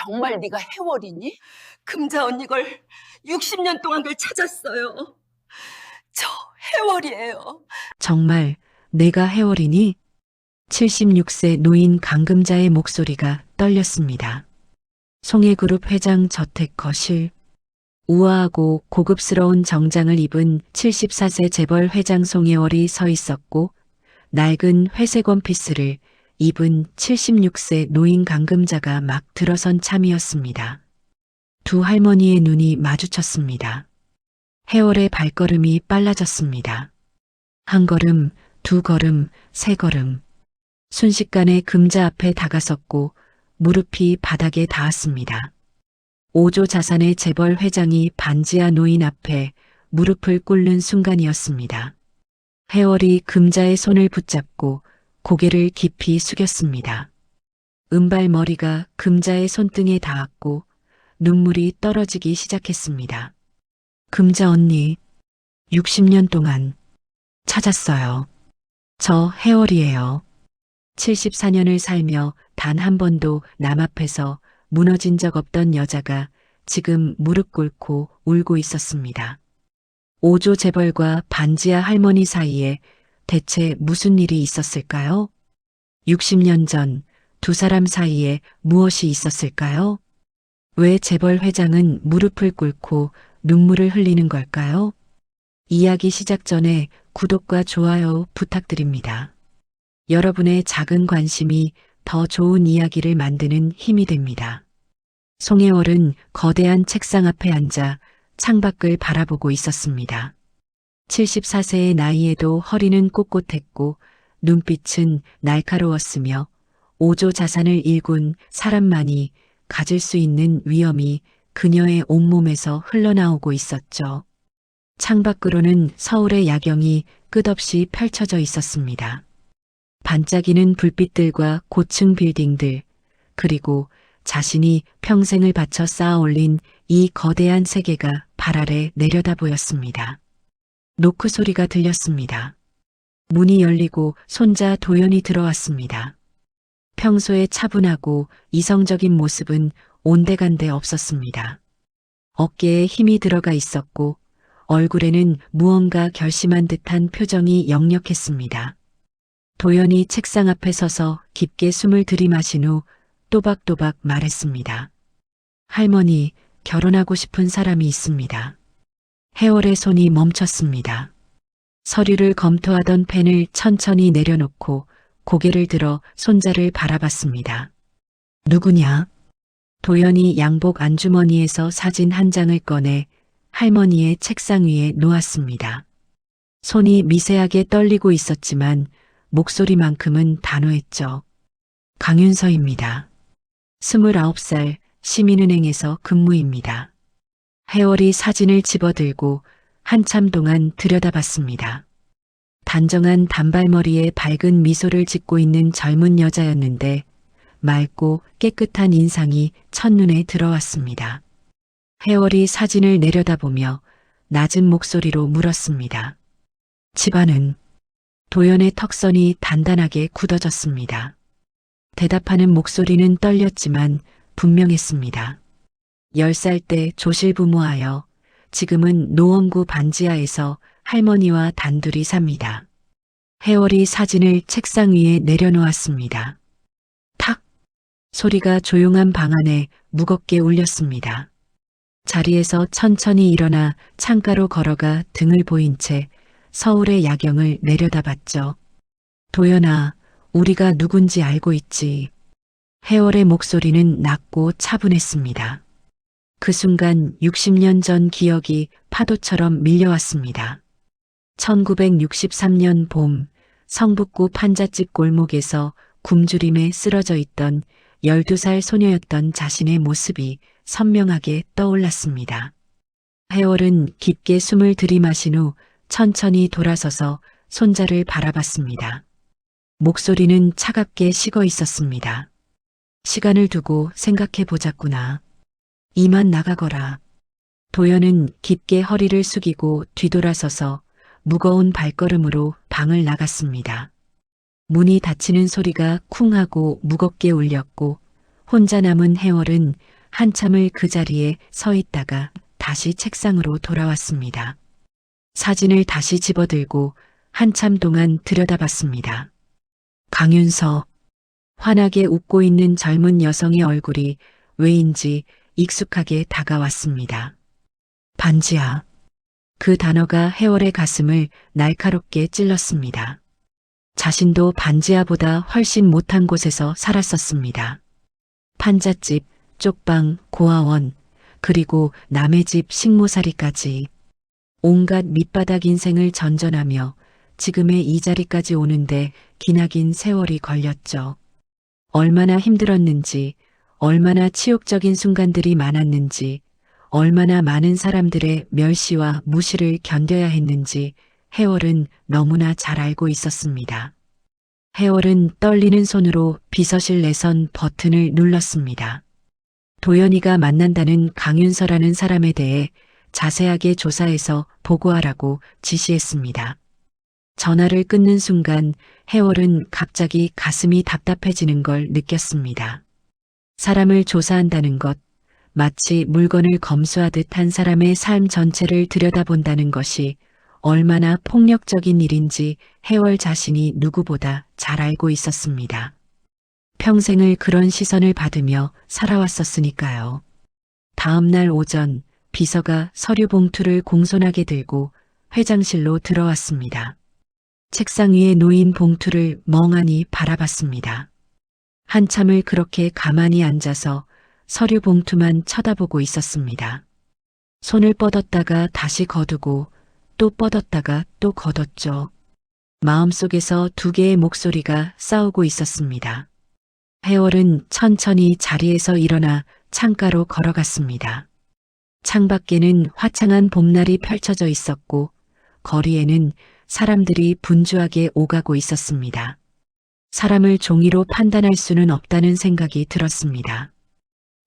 정말 네가 해월이니? 금자 언니 걸 60년 동안 걸 찾았어요. 저 해월이에요. 정말 내가 해월이니? 76세 노인 강금자의 목소리가 떨렸습니다. 송해그룹 회장 저택 거실. 우아하고 고급스러운 정장을 입은 74세 재벌 회장 송해월이 서 있었고 낡은 회색 원피스를 입은 76세 노인 강금자가 막 들어선 참이었습니다. 두 할머니의 눈이 마주쳤습니다. 해월의 발걸음이 빨라졌습니다. 한 걸음, 두 걸음, 세 걸음. 순식간에 금자 앞에 다가섰고 무릎이 바닥에 닿았습니다. 5조 자산의 재벌 회장이 반지하 노인 앞에 무릎을 꿇는 순간이었습니다. 해월이 금자의 손을 붙잡고 고개를 깊이 숙였습니다. 은발 머리가 금자의 손등에 닿았고 눈물이 떨어지기 시작했습니다. 금자 언니, 60년 동안 찾았어요. 저 해월이에요. 74년을 살며 단 한 번도 남 앞에서 무너진 적 없던 여자가 지금 무릎 꿇고 울고 있었습니다. 5조 재벌과 반지하 할머니 사이에 대체 무슨 일이 있었을까요? 60년 전 두 사람 사이에 무엇이 있었을까요? 왜 재벌 회장은 무릎을 꿇고 눈물을 흘리는 걸까요? 이야기 시작 전에 구독과 좋아요 부탁드립니다. 여러분의 작은 관심이 더 좋은 이야기를 만드는 힘이 됩니다. 송해월은 거대한 책상 앞에 앉아 창밖을 바라보고 있었습니다. 74세의 나이에도 허리는 꼿꼿했고 눈빛은 날카로웠으며 5조 자산을 일군 사람만이 가질 수 있는 위엄이 그녀의 온몸에서 흘러나오고 있었죠. 창밖으로는 서울의 야경이 끝없이 펼쳐져 있었습니다. 반짝이는 불빛들과 고층 빌딩들, 그리고 자신이 평생을 바쳐 쌓아 올린 이 거대한 세계가 발 아래 내려다 보였습니다. 노크 소리가 들렸습니다. 문이 열리고 손자 도연이 들어왔습니다. 평소에 차분하고 이성적인 모습은 온데간데 없었습니다. 어깨에 힘이 들어가 있었고 얼굴에는 무언가 결심한 듯한 표정이 역력했습니다. 도연이 책상 앞에 서서 깊게 숨을 들이마신 후 또박또박 말했습니다. 할머니, 결혼하고 싶은 사람이 있습니다. 해월의 손이 멈췄습니다. 서류를 검토하던 펜을 천천히 내려놓고 고개를 들어 손자를 바라봤습니다. 누구냐? 도연이 양복 안주머니에서 사진 한 장을 꺼내 할머니의 책상 위에 놓았습니다. 손이 미세하게 떨리고 있었지만 목소리만큼은 단호했죠. 강윤서입니다. 29살 시민은행에서 근무입니다. 해월이 사진을 집어들고 한참 동안 들여다봤습니다. 단정한 단발머리에 밝은 미소를 짓고 있는 젊은 여자였는데 맑고 깨끗한 인상이 첫눈에 들어왔습니다. 해월이 사진을 내려다보며 낮은 목소리로 물었습니다. 집안은? 도연의 턱선이 단단하게 굳어졌습니다. 대답하는 목소리는 떨렸지만 분명했습니다. 10살 때 조실부모하여 지금은 노원구 반지하에서 할머니와 단둘이 삽니다. 해월이 사진을 책상 위에 내려놓았습니다. 탁! 소리가 조용한 방 안에 무겁게 울렸습니다. 자리에서 천천히 일어나 창가로 걸어가 등을 보인 채 서울의 야경을 내려다봤죠. 도연아, 우리가 누군지 알고 있지. 해월의 목소리는 낮고 차분했습니다. 그 순간 60년 전 기억이 파도처럼 밀려왔습니다. 1963년 봄, 성북구 판잣집 골목에서 굶주림에 쓰러져 있던 12살 소녀였던 자신의 모습이 선명하게 떠올랐습니다. 해월은 깊게 숨을 들이마신 후 천천히 돌아서서 손자를 바라봤습니다. 목소리는 차갑게 식어 있었습니다. 시간을 두고 생각해 보자꾸나. 이만 나가거라. 도연은 깊게 허리를 숙이고 뒤돌아서서 무거운 발걸음으로 방을 나갔습니다. 문이 닫히는 소리가 쿵 하고 무겁게 울렸고 혼자 남은 해월은 한참을 그 자리에 서 있다가 다시 책상으로 돌아왔습니다. 사진을 다시 집어들고 한참 동안 들여다봤습니다. 강윤서. 환하게 웃고 있는 젊은 여성의 얼굴이 왜인지 익숙하게 다가왔습니다. 반지하. 그 단어가 해월의 가슴을 날카롭게 찔렀습니다. 자신도 반지하보다 훨씬 못한 곳에서 살았었습니다. 판잣집, 쪽방, 고아원, 그리고 남의 집 식모살이까지 온갖 밑바닥 인생을 전전하며 지금의 이 자리까지 오는데 기나긴 세월이 걸렸죠. 얼마나 힘들었는지, 얼마나 치욕적인 순간들이 많았는지, 얼마나 많은 사람들의 멸시와 무시를 견뎌야 했는지 해월은 너무나 잘 알고 있었습니다. 해월은 떨리는 손으로 비서실 내선 버튼을 눌렀습니다. 도연이가 만난다는 강윤서라는 사람에 대해 자세하게 조사해서 보고하라고 지시했습니다. 전화를 끊는 순간 해월은 갑자기 가슴이 답답해지는 걸 느꼈습니다. 사람을 조사한다는 것, 마치 물건을 검수하듯 한 사람의 삶 전체를 들여다본다는 것이 얼마나 폭력적인 일인지 해월 자신이 누구보다 잘 알고 있었습니다. 평생을 그런 시선을 받으며 살아왔었으니까요. 다음 날 오전 비서가 서류 봉투를 공손하게 들고 회장실로 들어왔습니다. 책상 위에 놓인 봉투를 멍하니 바라봤습니다. 한참을 그렇게 가만히 앉아서 서류 봉투만 쳐다보고 있었습니다. 손을 뻗었다가 다시 거두고 또 뻗었다가 또 거뒀죠. 마음속에서 두 개의 목소리가 싸우고 있었습니다. 해월은 천천히 자리에서 일어나 창가로 걸어갔습니다. 창밖에는 화창한 봄날이 펼쳐져 있었고 거리에는 사람들이 분주하게 오가고 있었습니다. 사람을 종이로 판단할 수는 없다는 생각이 들었습니다.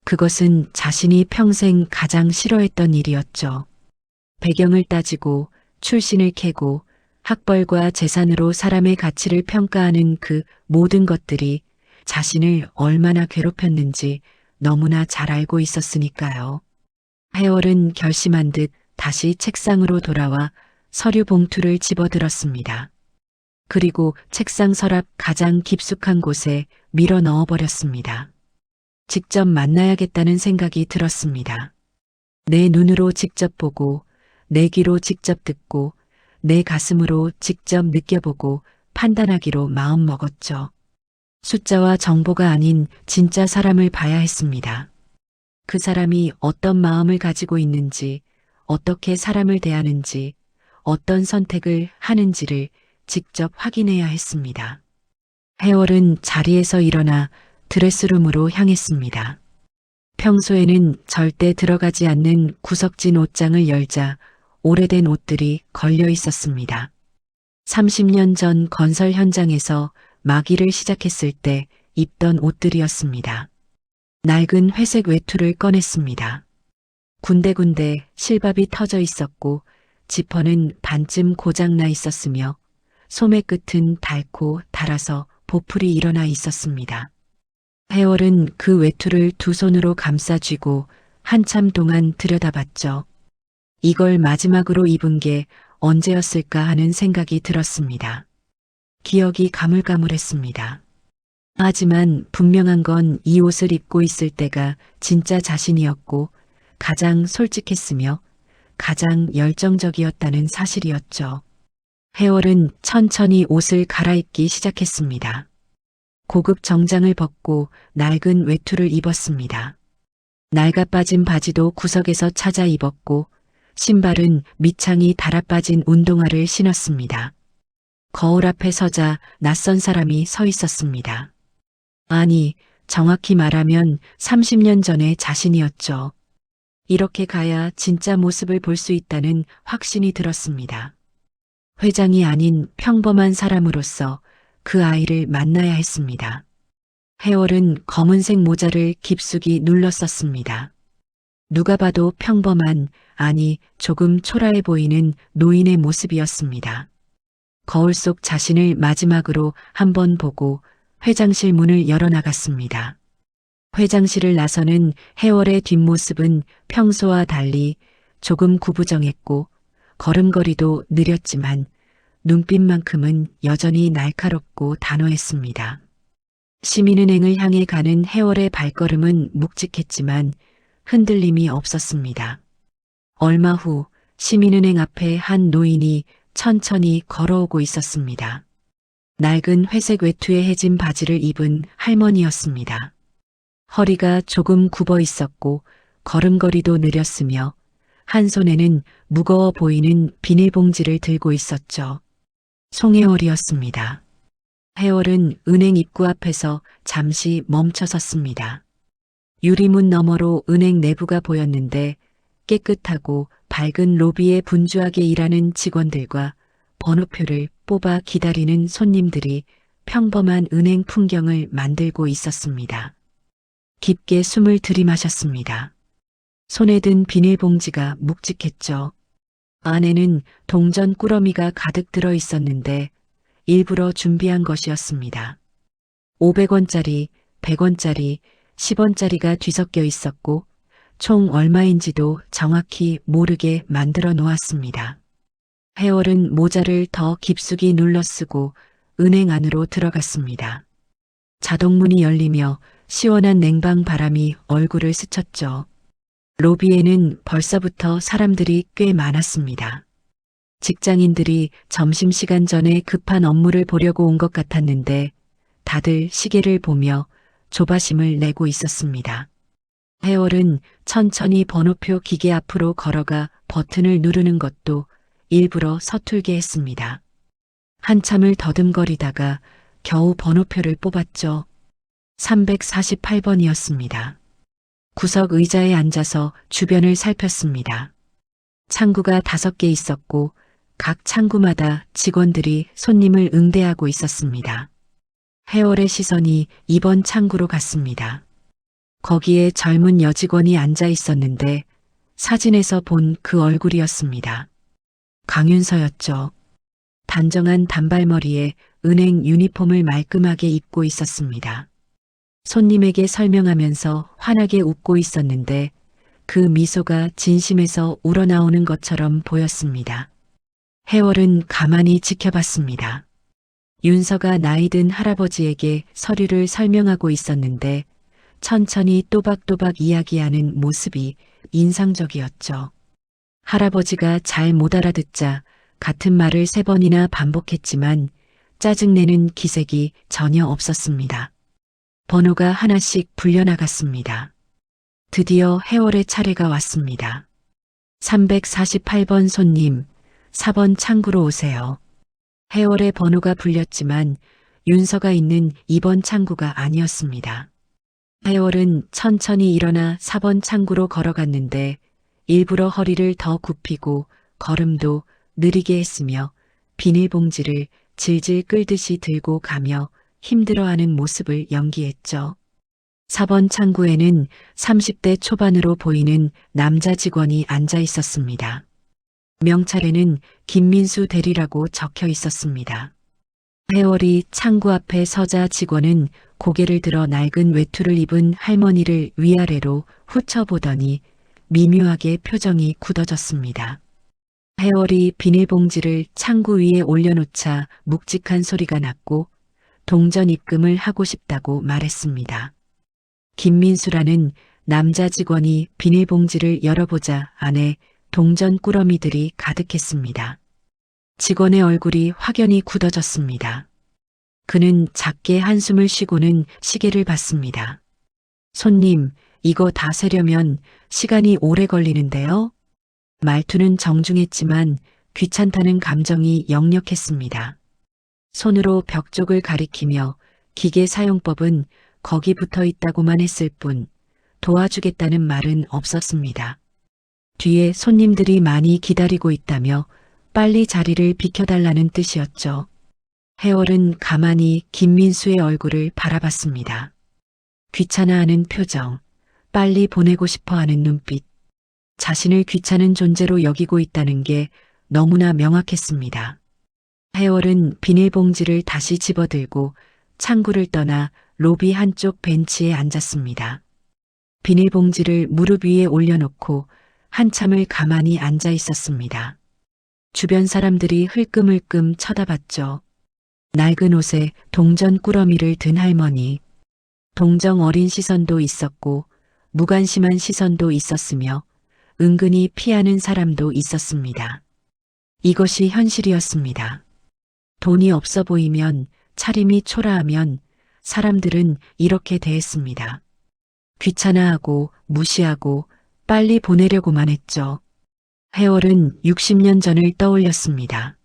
그것은 자신이 평생 가장 싫어했던 일이었죠. 배경을 따지고 출신을 캐고 학벌과 재산으로 사람의 가치를 평가하는 그 모든 것들이 자신을 얼마나 괴롭혔는지 너무나 잘 알고 있었으니까요. 해월은 결심한 듯 다시 책상으로 돌아와 서류 봉투를 집어들었습니다. 그리고 책상 서랍 가장 깊숙한 곳에 밀어 넣어버렸습니다. 직접 만나야겠다는 생각이 들었습니다. 내 눈으로 직접 보고, 내 귀로 직접 듣고, 내 가슴으로 직접 느껴보고 판단하기로 마음먹었죠. 숫자와 정보가 아닌 진짜 사람을 봐야 했습니다. 그 사람이 어떤 마음을 가지고 있는지, 어떻게 사람을 대하는지, 어떤 선택을 하는지를 직접 확인해야 했습니다. 해월은 자리에서 일어나 드레스룸으로 향했습니다. 평소에는 절대 들어가지 않는 구석진 옷장을 열자 오래된 옷들이 걸려 있었습니다. 30년 전 건설 현장에서 막일을 시작했을 때 입던 옷들이었습니다. 낡은 회색 외투를 꺼냈습니다. 군데군데 실밥이 터져 있었고 지퍼는 반쯤 고장나 있었으며 소매 끝은 닳고 닳아서 보풀이 일어나 있었습니다. 해월은 그 외투를 두 손으로 감싸 쥐고 한참 동안 들여다봤죠. 이걸 마지막으로 입은 게 언제였을까 하는 생각이 들었습니다. 기억이 가물가물했습니다. 하지만 분명한 건 이 옷을 입고 있을 때가 진짜 자신이었고 가장 솔직했으며 가장 열정적이었다는 사실이었죠. 해월은 천천히 옷을 갈아입기 시작했습니다. 고급 정장을 벗고 낡은 외투를 입었습니다. 낡아 빠진 바지도 구석에서 찾아 입었고 신발은 밑창이 달아빠진 운동화를 신었습니다. 거울 앞에 서자 낯선 사람이 서 있었습니다. 아니, 정확히 말하면 30년 전의 자신이었죠. 이렇게 가야 진짜 모습을 볼 수 있다는 확신이 들었습니다. 회장이 아닌 평범한 사람으로서 그 아이를 만나야 했습니다. 해월은 검은색 모자를 깊숙이 눌렀었습니다. 누가 봐도 평범한, 아니 조금 초라해 보이는 노인의 모습이었습니다. 거울 속 자신을 마지막으로 한번 보고 회장실 문을 열어나갔습니다. 회장실을 나서는 해월의 뒷모습은 평소와 달리 조금 구부정했고 걸음걸이도 느렸지만 눈빛만큼은 여전히 날카롭고 단호했습니다. 시민은행을 향해 가는 해월의 발걸음은 묵직했지만 흔들림이 없었습니다. 얼마 후 시민은행 앞에 한 노인이 천천히 걸어오고 있었습니다. 낡은 회색 외투에 해진 바지를 입은 할머니였습니다. 허리가 조금 굽어 있었고 걸음걸이도 느렸으며 한 손에는 무거워 보이는 비닐봉지를 들고 있었죠. 송혜월이었습니다. 해월은 은행 입구 앞에서 잠시 멈춰 섰습니다. 유리문 너머로 은행 내부가 보였는데 깨끗하고 밝은 로비에 분주하게 일하는 직원들과 번호표를 뽑아 기다리는 손님들이 평범한 은행 풍경을 만들고 있었습니다. 깊게 숨을 들이마셨습니다. 손에 든 비닐봉지가 묵직했죠. 안에는 동전 꾸러미가 가득 들어 있었는데 일부러 준비한 것이었습니다. 500원짜리, 100원짜리, 10원짜리가 뒤섞여 있었고 총 얼마인지도 정확히 모르게 만들어 놓았습니다. 해월은 모자를 더 깊숙이 눌러 쓰고 은행 안으로 들어갔습니다. 자동문이 열리며 시원한 냉방 바람이 얼굴을 스쳤죠. 로비에는 벌써부터 사람들이 꽤 많았습니다. 직장인들이 점심시간 전에 급한 업무를 보려고 온 것 같았는데 다들 시계를 보며 조바심을 내고 있었습니다. 해월은 천천히 번호표 기계 앞으로 걸어가 버튼을 누르는 것도 일부러 서툴게 했습니다. 한참을 더듬거리다가 겨우 번호표를 뽑았죠. 348번이었습니다. 구석 의자에 앉아서 주변을 살폈습니다. 창구가 5개 있었고 각 창구마다 직원들이 손님을 응대하고 있었습니다. 해월의 시선이 이번 창구로 갔습니다. 거기에 젊은 여직원이 앉아 있었는데 사진에서 본 그 얼굴이었습니다. 강윤서였죠. 단정한 단발머리에 은행 유니폼을 말끔하게 입고 있었습니다. 손님에게 설명하면서 환하게 웃고 있었는데 그 미소가 진심에서 우러나오는 것처럼 보였습니다. 해월은 가만히 지켜봤습니다. 윤서가 나이든 할아버지에게 서류를 설명하고 있었는데 천천히 또박또박 이야기하는 모습이 인상적이었죠. 할아버지가 잘 못 알아듣자 같은 말을 3번이나 반복했지만 짜증내는 기색이 전혀 없었습니다. 번호가 하나씩 불려나갔습니다. 드디어 해월의 차례가 왔습니다. 348번 손님, 4번 창구로 오세요. 해월의 번호가 불렸지만 윤서가 있는 2번 창구가 아니었습니다. 해월은 천천히 일어나 4번 창구로 걸어갔는데 일부러 허리를 더 굽히고 걸음도 느리게 했으며 비닐봉지를 질질 끌듯이 들고 가며 힘들어하는 모습을 연기했죠. 4번 창구에는 30대 초반으로 보이는 남자 직원이 앉아 있었습니다. 명찰에는 김민수 대리라고 적혀 있었습니다. 해월이 창구 앞에 서자 직원은 고개를 들어 낡은 외투를 입은 할머니를 위아래로 훑어보더니 미묘하게 표정이 굳어졌습니다. 해월이 비닐봉지를 창구 위에 올려놓자 묵직한 소리가 났고 동전 입금을 하고 싶다고 말했습니다. 김민수라는 남자 직원이 비닐봉지를 열어보자 안에 동전 꾸러미들이 가득했습니다. 직원의 얼굴이 확연히 굳어졌습니다. 그는 작게 한숨을 쉬고는 시계를 봤습니다. 손님, 이거 다 세려면 시간이 오래 걸리는데요? 말투는 정중했지만 귀찮다는 감정이 역력했습니다. 손으로 벽 쪽을 가리키며 기계 사용법은 거기 붙어 있다고만 했을 뿐 도와주겠다는 말은 없었습니다. 뒤에 손님들이 많이 기다리고 있다며 빨리 자리를 비켜달라는 뜻이었죠. 해월은 가만히 김민수의 얼굴을 바라봤습니다. 귀찮아하는 표정, 빨리 보내고 싶어하는 눈빛, 자신을 귀찮은 존재로 여기고 있다는 게 너무나 명확했습니다. 해월은 비닐봉지를 다시 집어들고 창구를 떠나 로비 한쪽 벤치에 앉았습니다. 비닐봉지를 무릎 위에 올려놓고 한참을 가만히 앉아 있었습니다. 주변 사람들이 흘끔흘끔 쳐다봤죠. 낡은 옷에 동전 꾸러미를 든 할머니, 동정 어린 시선도 있었고 무관심한 시선도 있었으며 은근히 피하는 사람도 있었습니다. 이것이 현실이었습니다. 돈이 없어 보이면, 차림이 초라하면 사람들은 이렇게 대했습니다. 귀찮아하고 무시하고 빨리 보내려고만 했죠. 해월은 60년 전을 떠올렸습니다.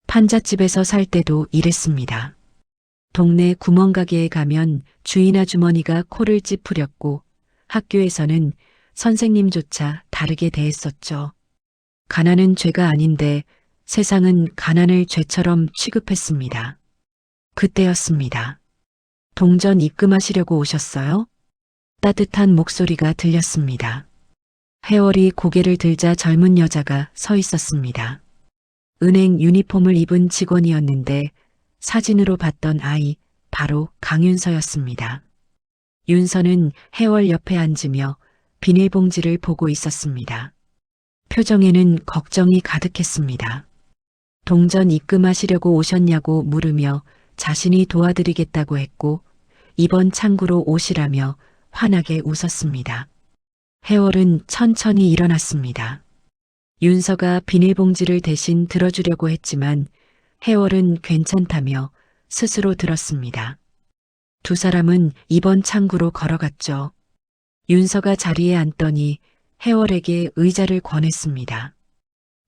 판잣집에서 살 때도 이랬습니다. 동네 구멍가게에 가면 주인 아주머니가 코를 찌푸렸고 학교에서는 선생님조차 다르게 대했었죠. 가난은 죄가 아닌데 세상은 가난을 죄처럼 취급했습니다. 그때였습니다. 동전 입금하시려고 오셨어요? 따뜻한 목소리가 들렸습니다. 해월이 고개를 들자 젊은 여자가 서 있었습니다. 은행 유니폼을 입은 직원이었는데 사진으로 봤던 아이 바로 강윤서였습니다. 윤서는 해월 옆에 앉으며 비닐봉지를 보고 있었습니다. 표정에는 걱정이 가득했습니다. 동전 입금하시려고 오셨냐고 물으며 자신이 도와드리겠다고 했고 이번 창구로 오시라며 환하게 웃었습니다. 해월은 천천히 일어났습니다. 윤서가 비닐봉지를 대신 들어주려고 했지만 해월은 괜찮다며 스스로 들었습니다. 두 사람은 이번 창구로 걸어갔죠. 윤서가 자리에 앉더니 해월에게 의자를 권했습니다.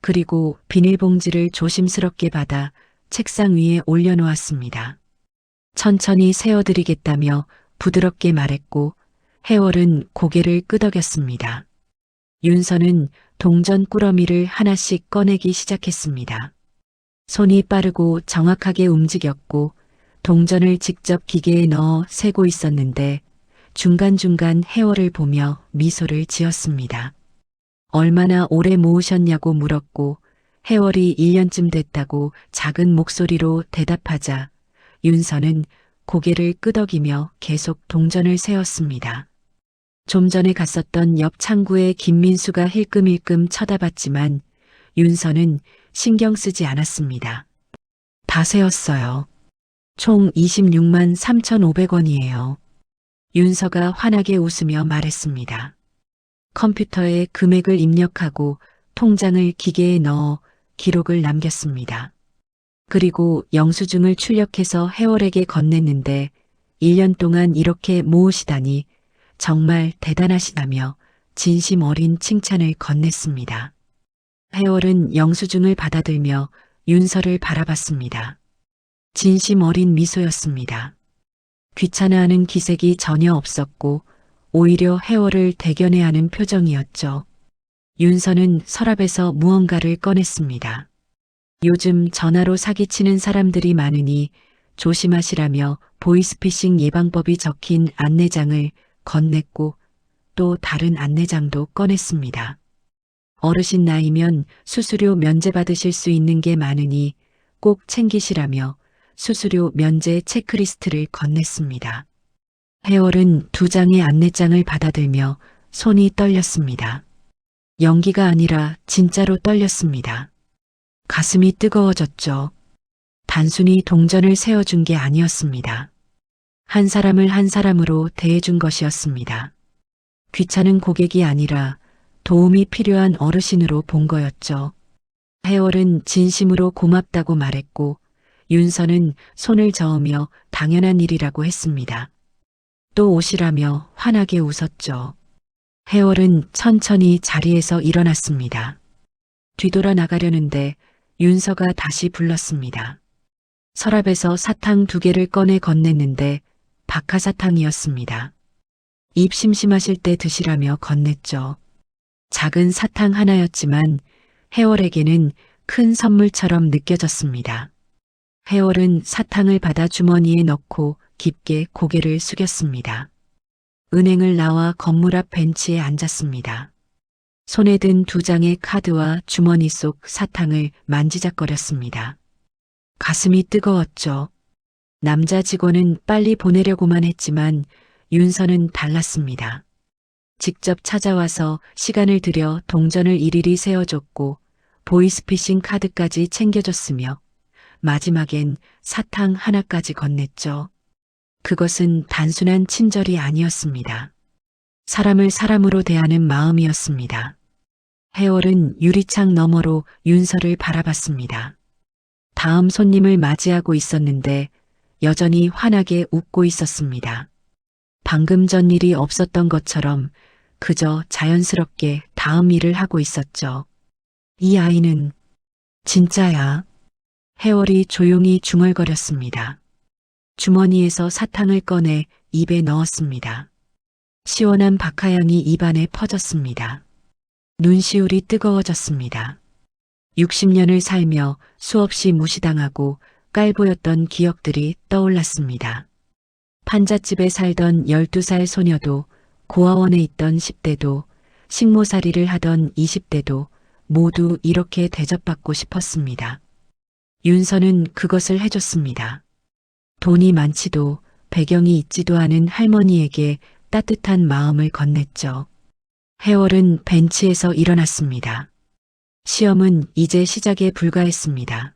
그리고 비닐봉지를 조심스럽게 받아 책상 위에 올려놓았습니다. 천천히 세어드리겠다며 부드럽게 말했고 해월은 고개를 끄덕였습니다. 윤서는 동전 꾸러미를 하나씩 꺼내기 시작했습니다. 손이 빠르고 정확하게 움직였고 동전을 직접 기계에 넣어 세고 있었는데 중간중간 해월을 보며 미소를 지었습니다. 얼마나 오래 모으셨냐고 물었고 해월이 1년쯤 됐다고 작은 목소리로 대답하자 윤서는 고개를 끄덕이며 계속 동전을 세었습니다. 좀 전에 갔었던 옆 창구에 김민수가 힐끔힐끔 쳐다봤지만 윤서는 신경 쓰지 않았습니다. 다 세었어요. 총 26만 3,500원이에요. 윤서가 환하게 웃으며 말했습니다. 컴퓨터에 금액을 입력하고 통장을 기계에 넣어 기록을 남겼습니다. 그리고 영수증을 출력해서 해월에게 건넸는데 1년 동안 이렇게 모으시다니 정말 대단하시다며 진심 어린 칭찬을 건넸습니다. 해월은 영수증을 받아들며 윤서를 바라봤습니다. 진심 어린 미소였습니다. 귀찮아하는 기색이 전혀 없었고 오히려 해월을 대견해하는 표정이었죠. 윤서는 서랍에서 무언가를 꺼냈습니다. 요즘 전화로 사기치는 사람들이 많으니 조심하시라며 보이스피싱 예방법이 적힌 안내장을 건넸고 또 다른 안내장도 꺼냈습니다. 어르신 나이면 수수료 면제받으실 수 있는 게 많으니 꼭 챙기시라며 수수료 면제 체크리스트를 건넸습니다. 해월은 2장의 안내장을 받아들며 손이 떨렸습니다. 연기가 아니라 진짜로 떨렸습니다. 가슴이 뜨거워졌죠. 단순히 동전을 세워준 게 아니었습니다. 한 사람을 한 사람으로 대해준 것이었습니다. 귀찮은 고객이 아니라 도움이 필요한 어르신으로 본 거였죠. 해월은 진심으로 고맙다고 말했고 윤서는 손을 저으며 당연한 일이라고 했습니다. 또 오시라며 환하게 웃었죠. 해월은 천천히 자리에서 일어났습니다. 뒤돌아 나가려는데 윤서가 다시 불렀습니다. 서랍에서 사탕 2개를 꺼내 건넸는데 박하사탕이었습니다. 입 심심하실 때 드시라며 건넸죠. 작은 사탕 하나였지만 해월에게는 큰 선물처럼 느껴졌습니다. 해월은 사탕을 받아 주머니에 넣고 깊게 고개를 숙였습니다. 은행을 나와 건물 앞 벤치에 앉았습니다. 손에 든 2장의 카드와 주머니 속 사탕을 만지작거렸습니다. 가슴이 뜨거웠죠. 남자 직원은 빨리 보내려고만 했지만 윤서는 달랐습니다. 직접 찾아와서 시간을 들여 동전을 일일이 세어줬고 보이스피싱 카드까지 챙겨줬으며 마지막엔 사탕 하나까지 건넸죠. 그것은 단순한 친절이 아니었습니다. 사람을 사람으로 대하는 마음이었습니다. 해월은 유리창 너머로 윤서를 바라봤습니다. 다음 손님을 맞이하고 있었는데 여전히 환하게 웃고 있었습니다. 방금 전 일이 없었던 것처럼 그저 자연스럽게 다음 일을 하고 있었죠. 이 아이는 진짜야. 해월이 조용히 중얼거렸습니다. 주머니에서 사탕을 꺼내 입에 넣었습니다. 시원한 박하향이 입안에 퍼졌습니다. 눈시울이 뜨거워졌습니다. 60년을 살며 수없이 무시당하고 깔보였던 기억들이 떠올랐습니다. 판잣집에 살던 12살 소녀도, 고아원에 있던 10대도, 식모살이를 하던 20대도 모두 이렇게 대접받고 싶었습니다. 윤서는 그것을 해줬습니다. 돈이 많지도 배경이 있지도 않은 할머니에게 따뜻한 마음을 건넸죠. 해월은 벤치에서 일어났습니다. 시험은 이제 시작에 불과했습니다.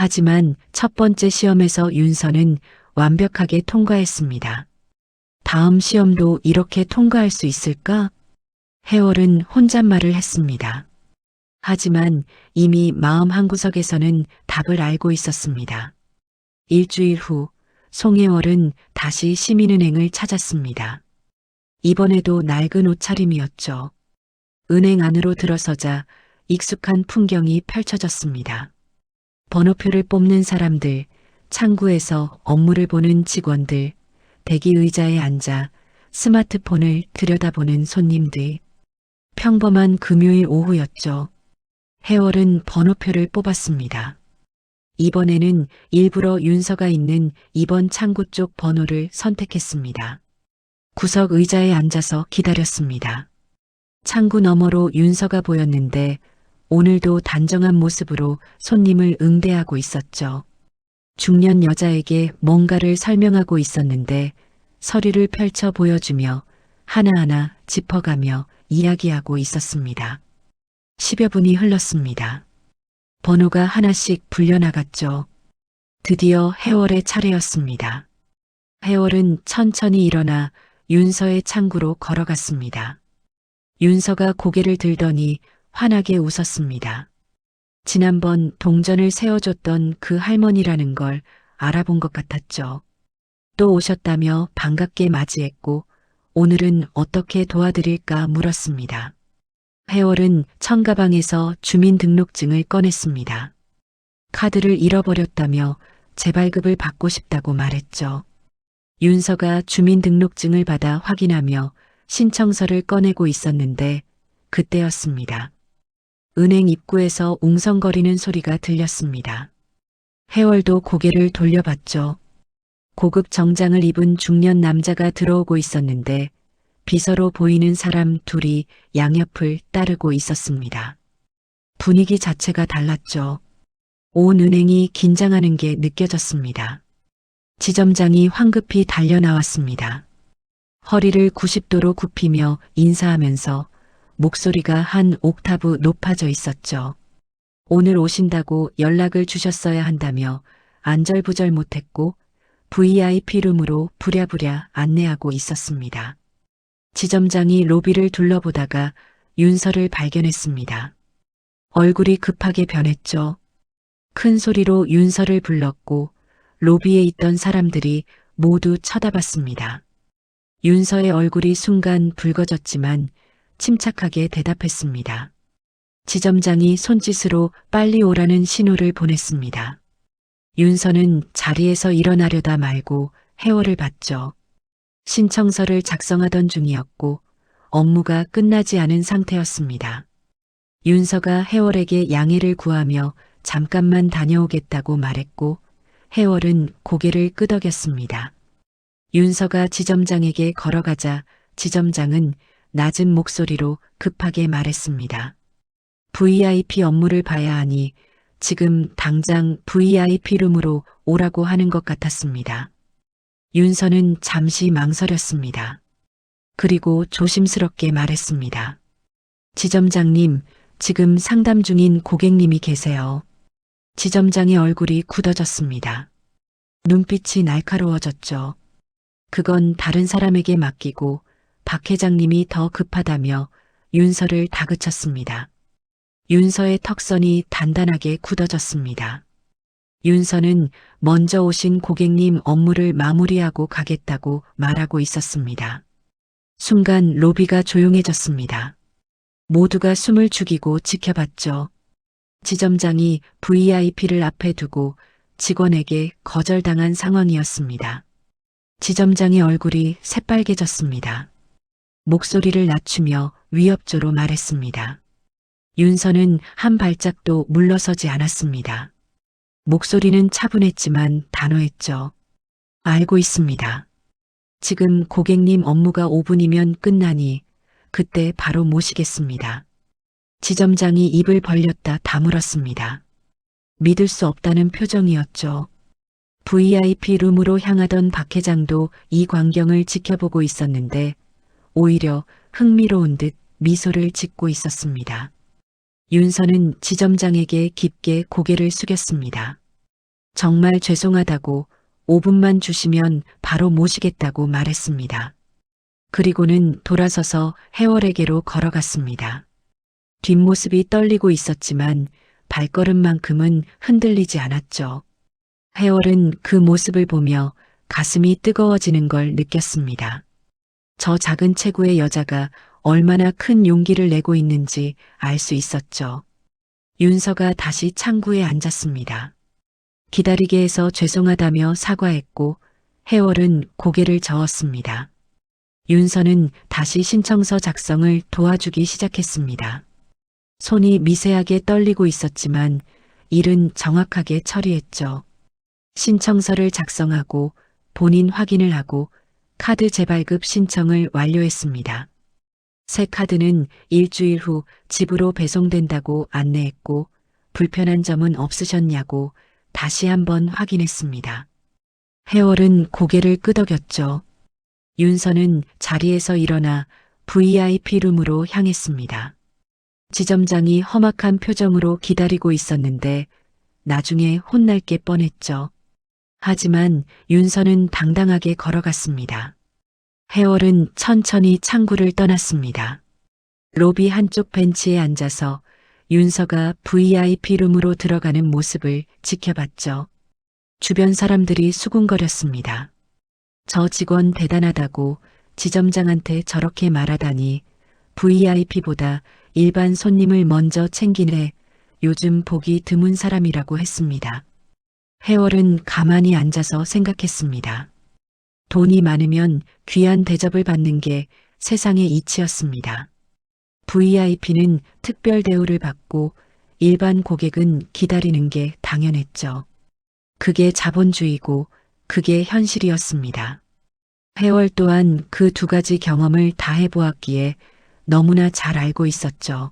하지만 첫 번째 시험에서 윤서는 완벽하게 통과했습니다. 다음 시험도 이렇게 통과할 수 있을까? 해월은 혼잣말을 했습니다. 하지만 이미 마음 한구석에서는 답을 알고 있었습니다. 일주일 후 송해월은 다시 시민은행을 찾았습니다. 이번에도 낡은 옷차림이었죠. 은행 안으로 들어서자 익숙한 풍경이 펼쳐졌습니다. 번호표를 뽑는 사람들, 창구에서 업무를 보는 직원들, 대기 의자에 앉아 스마트폰을 들여다보는 손님들. 평범한 금요일 오후였죠. 해월은 번호표를 뽑았습니다. 이번에는 일부러 윤서가 있는 2번 창구 쪽 번호를 선택했습니다. 구석 의자에 앉아서 기다렸습니다. 창구 너머로 윤서가 보였는데 오늘도 단정한 모습으로 손님을 응대하고 있었죠. 중년 여자에게 뭔가를 설명하고 있었는데 서류를 펼쳐 보여주며 하나하나 짚어가며 이야기하고 있었습니다. 10여 분이 흘렀습니다. 번호가 하나씩 불려나갔죠. 드디어 해월의 차례였습니다. 해월은 천천히 일어나 윤서의 창구로 걸어갔습니다. 윤서가 고개를 들더니 환하게 웃었습니다. 지난번 동전을 세워줬던 그 할머니라는 걸 알아본 것 같았죠. 또 오셨다며 반갑게 맞이했고 오늘은 어떻게 도와드릴까 물었습니다. 해월은 청가방에서 주민등록증을 꺼냈습니다. 카드를 잃어버렸다며 재발급을 받고 싶다고 말했죠. 윤서가 주민등록증을 받아 확인하며 신청서를 꺼내고 있었는데 그때였습니다. 은행 입구에서 웅성거리는 소리가 들렸습니다. 해월도 고개를 돌려봤죠. 고급 정장을 입은 중년 남자가 들어오고 있었는데 비서로 보이는 사람 둘이 양옆을 따르고 있었습니다. 분위기 자체가 달랐죠. 온 은행이 긴장하는 게 느껴졌습니다. 지점장이 황급히 달려나왔습니다. 허리를 90도로 굽히며 인사하면서 목소리가 한 옥타브 높아져 있었죠. 오늘 오신다고 연락을 주셨어야 한다며 안절부절 못했고 VIP룸으로 부랴부랴 안내하고 있었습니다. 지점장이 로비를 둘러보다가 윤서를 발견했습니다. 얼굴이 급하게 변했죠. 큰 소리로 윤서를 불렀고 로비에 있던 사람들이 모두 쳐다봤습니다. 윤서의 얼굴이 순간 붉어졌지만 침착하게 대답했습니다. 지점장이 손짓으로 빨리 오라는 신호를 보냈습니다. 윤서는 자리에서 일어나려다 말고 해월을 봤죠. 신청서를 작성하던 중이었고 업무가 끝나지 않은 상태였습니다. 윤서가 해월에게 양해를 구하며 잠깐만 다녀오겠다고 말했고 해월은 고개를 끄덕였습니다. 윤서가 지점장에게 걸어가자 지점장은 낮은 목소리로 급하게 말했습니다. VIP 업무를 봐야 하니 지금 당장 VIP룸으로 오라고 하는 것 같았습니다. 윤서는 잠시 망설였습니다. 그리고 조심스럽게 말했습니다. 지점장님, 지금 상담 중인 고객님이 계세요. 지점장의 얼굴이 굳어졌습니다. 눈빛이 날카로워졌죠. 그건 다른 사람에게 맡기고 박 회장님이 더 급하다며 윤서를 다그쳤습니다. 윤서의 턱선이 단단하게 굳어졌습니다. 윤서는 먼저 오신 고객님 업무를 마무리하고 가겠다고 말하고 있었습니다. 순간 로비가 조용해졌습니다. 모두가 숨을 죽이고 지켜봤죠. 지점장이 VIP를 앞에 두고 직원에게 거절당한 상황이었습니다. 지점장의 얼굴이 새빨개졌습니다. 목소리를 낮추며 위협조로 말했습니다. 윤서는 한 발짝도 물러서지 않았습니다. 목소리는 차분했지만 단호했죠. 알고 있습니다. 지금 고객님 업무가 5분이면 끝나니 그때 바로 모시겠습니다. 지점장이 입을 벌렸다 다물었습니다. 믿을 수 없다는 표정이었죠. VIP 룸으로 향하던 박 회장도 이 광경을 지켜보고 있었는데 오히려 흥미로운 듯 미소를 짓고 있었습니다. 윤서는 지점장에게 깊게 고개를 숙였습니다. 정말 죄송하다고 5분만 주시면 바로 모시겠다고 말했습니다. 그리고는 돌아서서 해월에게로 걸어갔습니다. 뒷모습이 떨리고 있었지만 발걸음만큼은 흔들리지 않았죠. 해월은 그 모습을 보며 가슴이 뜨거워지는 걸 느꼈습니다. 저 작은 체구의 여자가 얼마나 큰 용기를 내고 있는지 알 수 있었죠. 윤서가 다시 창구에 앉았습니다. 기다리게 해서 죄송하다며 사과했고 해월은 고개를 저었습니다. 윤서는 다시 신청서 작성을 도와주기 시작했습니다. 손이 미세하게 떨리고 있었지만 일은 정확하게 처리했죠. 신청서를 작성하고 본인 확인을 하고 카드 재발급 신청을 완료했습니다. 새 카드는 일주일 후 집으로 배송된다고 안내했고 불편한 점은 없으셨냐고 다시 한번 확인했습니다. 해월은 고개를 끄덕였죠. 윤서는 자리에서 일어나 VIP 룸으로 향했습니다. 지점장이 험악한 표정으로 기다리고 있었는데 나중에 혼날 게 뻔했죠. 하지만 윤서는 당당하게 걸어갔습니다. 해월은 천천히 창구를 떠났습니다. 로비 한쪽 벤치에 앉아서 윤서가 VIP 룸으로 들어가는 모습을 지켜봤죠. 주변 사람들이 수군거렸습니다. 저 직원 대단하다고 지점장한테 저렇게 말하다니 VIP보다 일반 손님을 먼저 챙기네 요즘 보기 드문 사람이라고 했습니다. 해월은 가만히 앉아서 생각했습니다. 돈이 많으면 귀한 대접을 받는 게 세상의 이치였습니다. VIP는 특별 대우를 받고 일반 고객은 기다리는 게 당연했죠. 그게 자본주의고 그게 현실이었습니다. 해월 또한 그 두 가지 경험을 다 해보았기에 너무나 잘 알고 있었죠.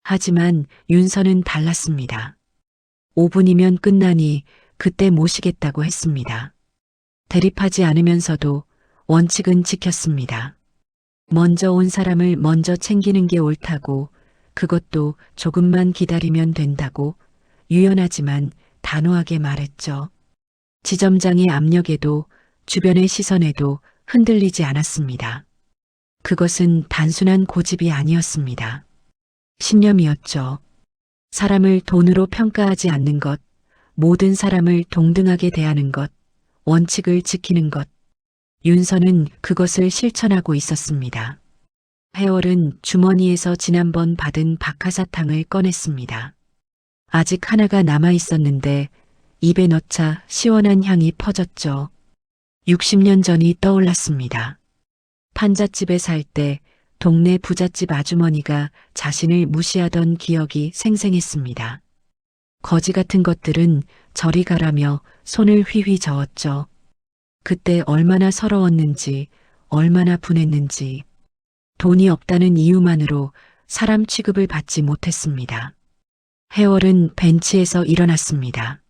하지만 윤서는 달랐습니다. 5분이면 끝나니 그때 모시겠다고 했습니다. 대립하지 않으면서도 원칙은 지켰습니다. 먼저 온 사람을 먼저 챙기는 게 옳다고 그것도 조금만 기다리면 된다고 유연하지만 단호하게 말했죠. 지점장의 압력에도 주변의 시선에도 흔들리지 않았습니다. 그것은 단순한 고집이 아니었습니다. 신념이었죠. 사람을 돈으로 평가하지 않는 것, 모든 사람을 동등하게 대하는 것, 원칙을 지키는 것. 윤서는 그것을 실천하고 있었습니다. 해월은 주머니에서 지난번 받은 박하사탕을 꺼냈습니다. 아직 하나가 남아 있었는데 입에 넣자 시원한 향이 퍼졌죠. 60년 전이 떠올랐습니다. 판잣집에 살 때 동네 부잣집 아주머니가 자신을 무시하던 기억이 생생했습니다. 거지 같은 것들은 저리 가라며 손을 휘휘 저었죠. 그때 얼마나 서러웠는지, 얼마나 분했는지. 돈이 없다는 이유만으로 사람 취급을 받지 못했습니다. 해월은 벤치에서 일어났습니다.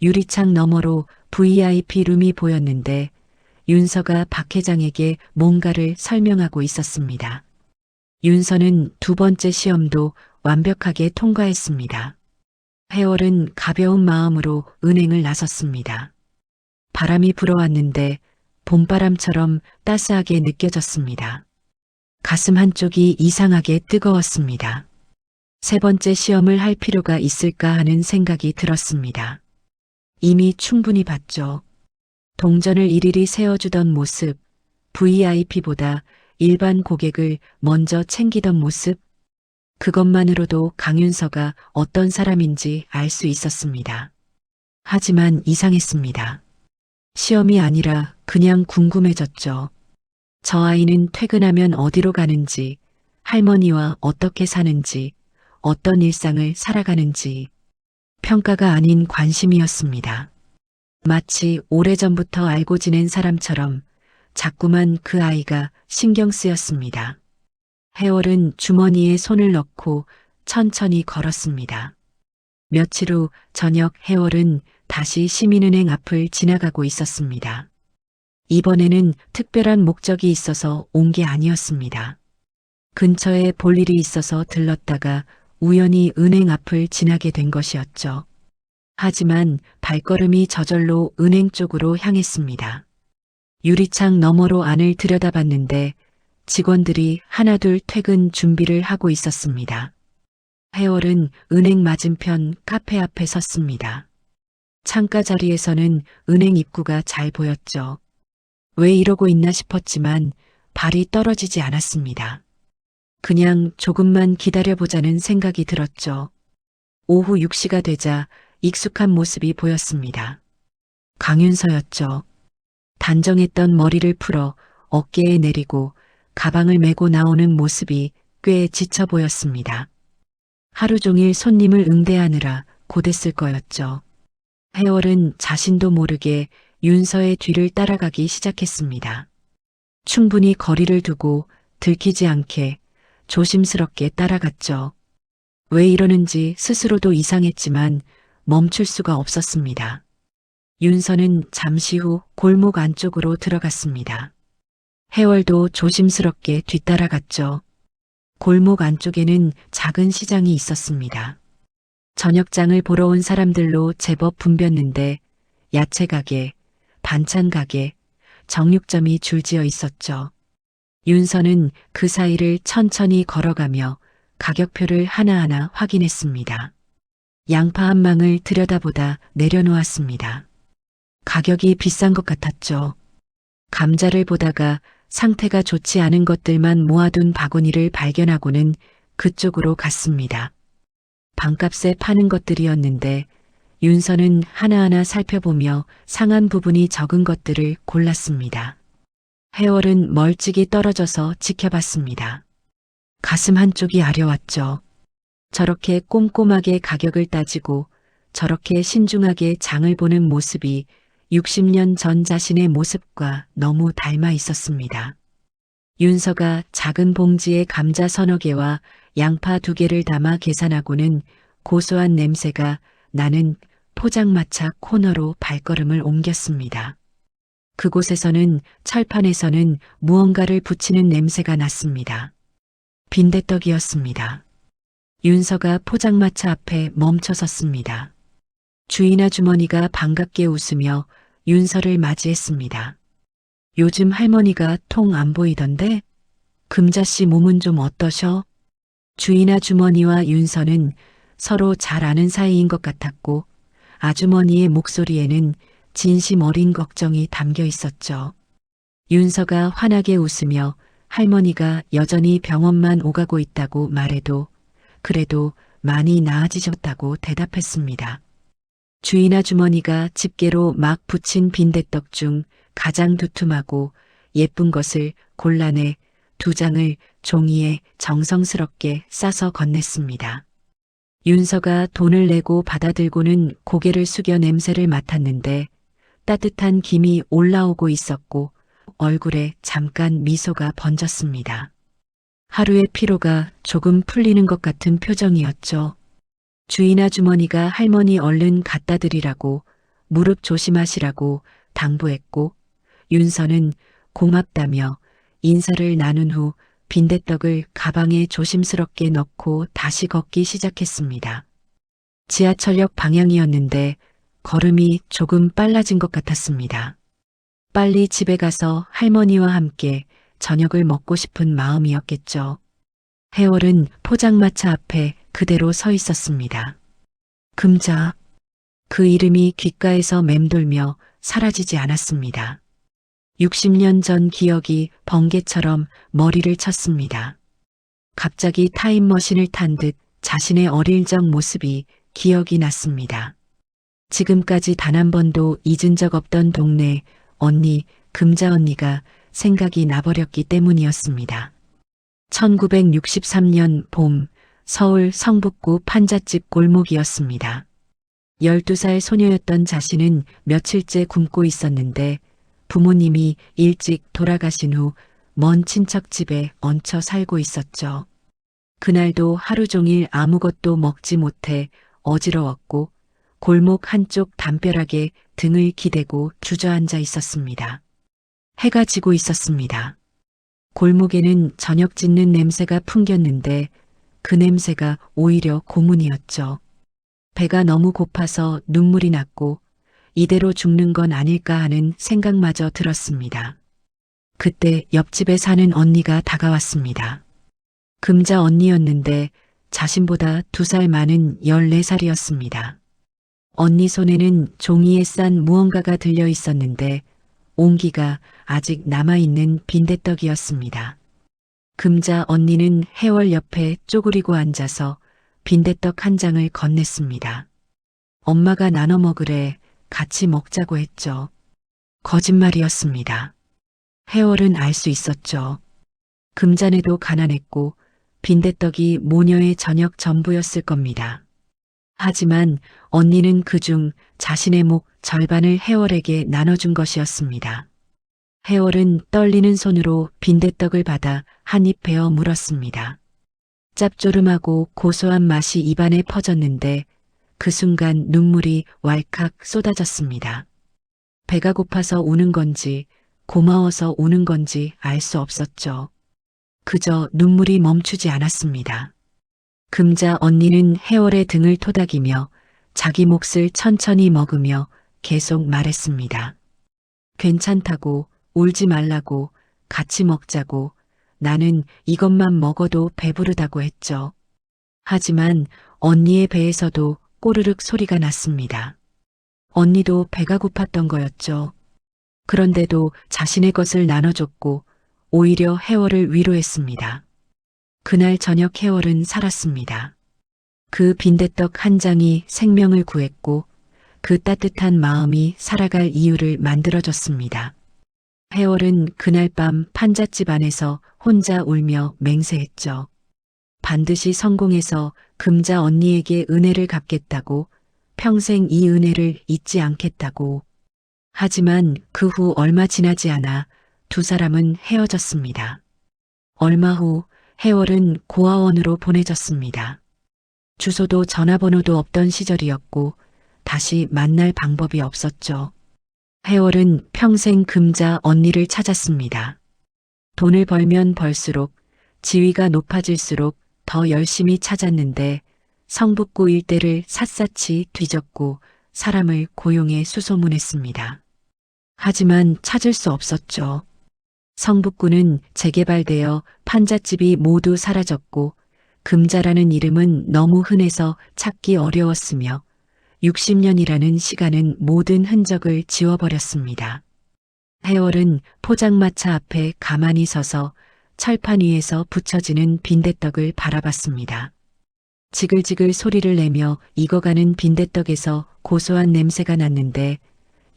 유리창 너머로 VIP 룸이 보였는데 윤서가 박 회장에게 뭔가를 설명하고 있었습니다. 윤서는 두 번째 시험도 완벽하게 통과했습니다. 해월은 가벼운 마음으로 은행을 나섰습니다. 바람이 불어왔는데 봄바람처럼 따스하게 느껴졌습니다. 가슴 한쪽이 이상하게 뜨거웠습니다. 세 번째 시험을 할 필요가 있을까 하는 생각이 들었습니다. 이미 충분히 봤죠. 동전을 일일이 세어주던 모습, VIP보다 일반 고객을 먼저 챙기던 모습, 그것만으로도 강윤서가 어떤 사람인지 알 수 있었습니다. 하지만 이상했습니다. 시험이 아니라 그냥 궁금해졌죠. 저 아이는 퇴근하면 어디로 가는지, 할머니와 어떻게 사는지, 어떤 일상을 살아가는지, 평가가 아닌 관심이었습니다. 마치 오래전부터 알고 지낸 사람처럼 자꾸만 그 아이가 신경 쓰였습니다. 해월은 주머니에 손을 넣고 천천히 걸었습니다. 며칠 후 저녁 해월은 다시 시민은행 앞을 지나가고 있었습니다. 이번에는 특별한 목적이 있어서 온 게 아니었습니다. 근처에 볼 일이 있어서 들렀다가 우연히 은행 앞을 지나게 된 것이었죠. 하지만 발걸음이 저절로 은행 쪽으로 향했습니다. 유리창 너머로 안을 들여다봤는데 직원들이 하나둘 퇴근 준비를 하고 있었습니다. 해월은 은행 맞은편 카페 앞에 섰습니다. 창가 자리에서는 은행 입구가 잘 보였죠. 왜 이러고 있나 싶었지만 발이 떨어지지 않았습니다. 그냥 조금만 기다려보자는 생각이 들었죠. 오후 6시가 되자 익숙한 모습이 보였습니다. 강윤서였죠. 단정했던 머리를 풀어 어깨에 내리고 가방을 메고 나오는 모습이 꽤 지쳐 보였습니다. 하루 종일 손님을 응대하느라 고됐을 거였죠. 해월은 자신도 모르게 윤서의 뒤를 따라가기 시작했습니다. 충분히 거리를 두고 들키지 않게 조심스럽게 따라갔죠. 왜 이러는지 스스로도 이상했지만 멈출 수가 없었습니다. 윤서는 잠시 후 골목 안쪽으로 들어갔습니다. 해월도 조심스럽게 뒤따라갔죠. 골목 안쪽에는 작은 시장이 있었습니다. 저녁장을 보러 온 사람들로 제법 붐볐는데 야채 가게, 반찬 가게, 정육점이 줄지어 있었죠. 윤서는 그 사이를 천천히 걸어가며 가격표를 하나하나 확인했습니다. 양파 한 망을 들여다보다 내려놓았습니다. 가격이 비싼 것 같았죠. 감자를 보다가 상태가 좋지 않은 것들만 모아둔 바구니를 발견하고는 그쪽으로 갔습니다. 반값에 파는 것들이었는데 윤서는 하나하나 살펴보며 상한 부분이 적은 것들을 골랐습니다. 해월은 멀찍이 떨어져서 지켜봤습니다. 가슴 한쪽이 아려왔죠. 저렇게 꼼꼼하게 가격을 따지고 저렇게 신중하게 장을 보는 모습이 60년 전 자신의 모습과 너무 닮아 있었습니다. 윤서가 작은 봉지에 감자 서너 개와 양파 2개를 담아 계산하고는 고소한 냄새가 나는 포장마차 코너로 발걸음을 옮겼습니다. 그곳에서는 철판에서는 무언가를 붙이는 냄새가 났습니다. 빈대떡이었습니다. 윤서가 포장마차 앞에 멈춰 섰습니다. 주인 아주머니가 반갑게 웃으며 윤서를 맞이했습니다. 요즘 할머니가 통 안 보이던데? 금자씨 몸은 좀 어떠셔? 주인 아주머니와 윤서는 서로 잘 아는 사이인 것 같았고 아주머니의 목소리에는 진심 어린 걱정이 담겨 있었죠. 윤서가 환하게 웃으며 할머니가 여전히 병원만 오가고 있다고 말해도 그래도 많이 나아지셨다고 대답했습니다. 주인 아주머니가 집게로 막 붙인 빈대떡 중 가장 두툼하고 예쁜 것을 골라내 2장을 종이에 정성스럽게 싸서 건넸습니다. 윤서가 돈을 내고 받아들고는 고개를 숙여 냄새를 맡았는데 따뜻한 김이 올라오고 있었고 얼굴에 잠깐 미소가 번졌습니다. 하루의 피로가 조금 풀리는 것 같은 표정이었죠. 주인 아주머니가 할머니 얼른 갖다 드리라고 무릎 조심하시라고 당부했고 윤서는 고맙다며 인사를 나눈 후 빈대떡을 가방에 조심스럽게 넣고 다시 걷기 시작했습니다. 지하철역 방향이었는데 걸음이 조금 빨라진 것 같았습니다. 빨리 집에 가서 할머니와 함께 저녁을 먹고 싶은 마음이었겠죠. 해월은 포장마차 앞에 그대로 서 있었습니다. 금자. 그 이름이 귓가에서 맴돌며 사라지지 않았습니다. 60년 전 기억이 번개처럼 머리를 쳤습니다. 갑자기 타임머신을 탄 듯 자신의 어릴 적 모습이 기억이 났습니다. 지금까지 단 한 번도 잊은 적 없던 동네 언니, 금자 언니가 생각이 나버렸기 때문이었습니다. 1963년 봄, 서울 성북구 판잣집 골목이었습니다. 12살 소녀였던 자신은 며칠째 굶고 있었는데 부모님이 일찍 돌아가신 후 먼 친척 집에 얹혀 살고 있었죠. 그날도 하루 종일 아무것도 먹지 못해 어지러웠고 골목 한쪽 담벼락에 등을 기대고 주저앉아 있었습니다. 해가 지고 있었습니다. 골목에는 저녁 짓는 냄새가 풍겼는데 그 냄새가 오히려 고문이었죠. 배가 너무 고파서 눈물이 났고 이대로 죽는 건 아닐까 하는 생각마저 들었습니다. 그때 옆집에 사는 언니가 다가왔습니다. 금자 언니였는데 자신보다 2살 많은 14살이었습니다. 언니 손에는 종이에 싼 무언가가 들려 있었는데 온기가 아직 남아있는 빈대떡이었습니다. 금자 언니는 해월 옆에 쪼그리고 앉아서 빈대떡 한 장을 건넸습니다. 엄마가 나눠 먹으래 같이 먹자고 했죠. 거짓말이었습니다. 해월은 알 수 있었죠. 금자네도 가난했고 빈대떡이 모녀의 저녁 전부였을 겁니다. 하지만 언니는 그중 자신의 목 절반을 해월에게 나눠준 것이었습니다. 해월은 떨리는 손으로 빈대떡을 받아 한 입 베어 물었습니다. 짭조름하고 고소한 맛이 입안에 퍼졌는데 그 순간 눈물이 왈칵 쏟아졌습니다. 배가 고파서 우는 건지 고마워서 우는 건지 알 수 없었죠. 그저 눈물이 멈추지 않았습니다. 금자 언니는 해월의 등을 토닥이며 자기 몫을 천천히 먹으며 계속 말했습니다. 괜찮다고, 울지 말라고, 같이 먹자고, 나는 이것만 먹어도 배부르다고 했죠. 하지만 언니의 배에서도 꼬르륵 소리가 났습니다. 언니도 배가 고팠던 거였죠. 그런데도 자신의 것을 나눠줬고 오히려 해월을 위로했습니다. 그날 저녁 해월은 살았습니다. 그 빈대떡 한 장이 생명을 구했고 그 따뜻한 마음이 살아갈 이유를 만들어줬습니다. 해월은 그날 밤 판잣집 안에서 혼자 울며 맹세했죠. 반드시 성공해서 금자 언니에게 은혜를 갚겠다고, 평생 이 은혜를 잊지 않겠다고. 하지만 그 후 얼마 지나지 않아 두 사람은 헤어졌습니다. 얼마 후 해월은 고아원으로 보내졌습니다. 주소도 전화번호도 없던 시절이었고 다시 만날 방법이 없었죠. 해월은 평생 금자 언니를 찾았습니다. 돈을 벌면 벌수록 지위가 높아질수록 더 열심히 찾았는데 성북구 일대를 샅샅이 뒤졌고 사람을 고용해 수소문했습니다. 하지만 찾을 수 없었죠. 성북구는 재개발되어 판잣집이 모두 사라졌고 금자라는 이름은 너무 흔해서 찾기 어려웠으며 60년이라는 시간은 모든 흔적을 지워버렸습니다. 해월은 포장마차 앞에 가만히 서서 철판 위에서 붙여지는 빈대떡을 바라봤습니다. 지글지글 소리를 내며 익어가는 빈대떡에서 고소한 냄새가 났는데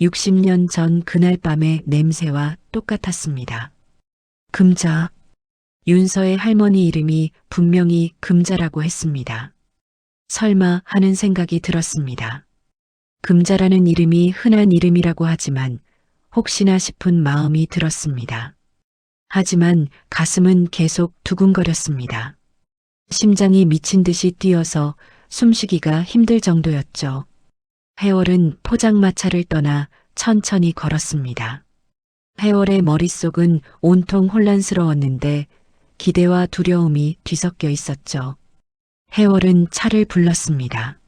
60년 전 그날 밤의 냄새와 똑같았습니다. 금자. 윤서의 할머니 이름이 분명히 금자라고 했습니다. 설마 하는 생각이 들었습니다. 금자라는 이름이 흔한 이름이라고 하지만 혹시나 싶은 마음이 들었습니다. 하지만 가슴은 계속 두근거렸습니다. 심장이 미친 듯이 뛰어서 숨쉬기가 힘들 정도였죠. 해월은 포장마차를 떠나 천천히 걸었습니다. 해월의 머릿속은 온통 혼란스러웠는데 기대와 두려움이 뒤섞여 있었죠. 해월은 차를 불렀습니다.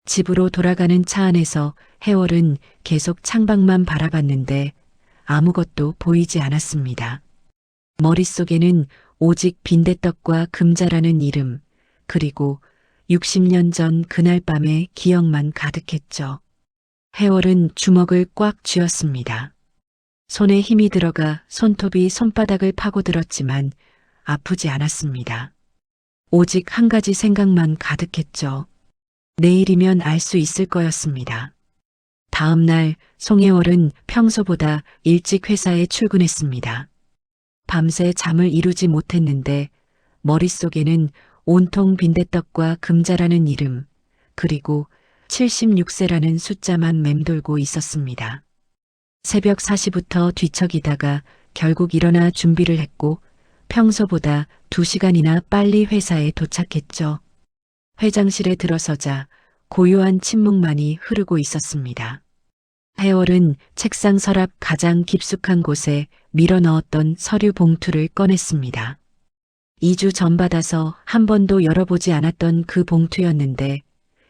집으로 돌아가는 차 안에서 해월은 계속 창밖만 바라봤는데 아무것도 보이지 않았습니다. 머릿속에는 오직 빈대떡과 금자라는 이름, 그리고 60년 전 그날 밤의 기억만 가득했죠. 해월은 주먹을 꽉 쥐었습니다. 손에 힘이 들어가 손톱이 손바닥을 파고들었지만 아프지 않았습니다. 오직 한 가지 생각만 가득했죠. 내일이면 알 수 있을 거였습니다. 다음 날 송혜월은 평소보다 일찍 회사에 출근했습니다. 밤새 잠을 이루지 못했는데 머릿속에는 온통 빈대떡과 금자라는 이름, 그리고 76세라는 숫자만 맴돌고 있었습니다. 새벽 4시부터 뒤척이다가 결국 일어나 준비를 했고 평소보다 2시간이나 빨리 회사에 도착했죠. 회장실에 들어서자 고요한 침묵만이 흐르고 있었습니다. 해월은 책상 서랍 가장 깊숙한 곳에 밀어 넣었던 서류 봉투를 꺼냈습니다. 2주 전 받아서 한 번도 열어보지 않았던 그 봉투였는데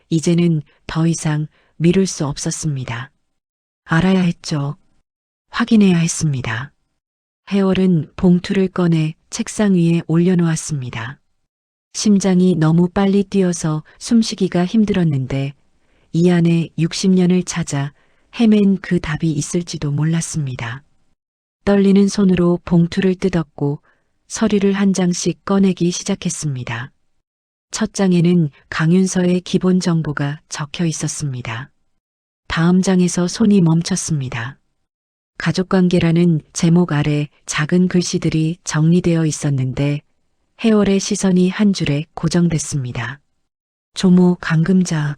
이제는 더 이상 미룰 수 없었습니다. 알아야 했죠. 확인해야 했습니다. 해월은 봉투를 꺼내 책상 위에 올려놓았습니다. 심장이 너무 빨리 뛰어서 숨쉬기가 힘들었는데 이 안에 60년을 찾아 헤맨 그 답이 있을지도 몰랐습니다. 떨리는 손으로 봉투를 뜯었고 서류를 한 장씩 꺼내기 시작했습니다. 첫 장에는 강윤서의 기본 정보가 적혀 있었습니다. 다음 장에서 손이 멈췄습니다. 가족관계라는 제목 아래 작은 글씨들이 정리되어 있었는데 해월의 시선이 한 줄에 고정됐습니다. 조모 강금자,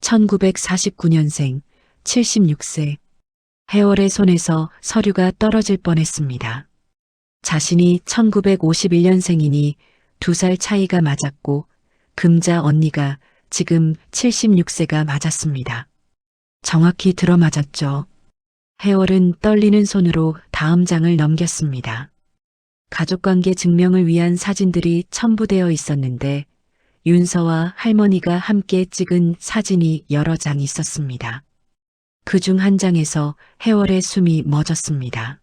1949년생, 76세. 해월의 손에서 서류가 떨어질 뻔했습니다. 자신이 1951년생이니 2살 차이가 맞았고 금자 언니가 지금 76세가 맞았습니다. 정확히 들어맞았죠. 해월은 떨리는 손으로 다음 장을 넘겼습니다. 가족관계 증명을 위한 사진들이 첨부되어 있었는데 윤서와 할머니가 함께 찍은 사진이 여러 장 있었습니다. 그중 한 장에서 해월의 숨이 멎었습니다.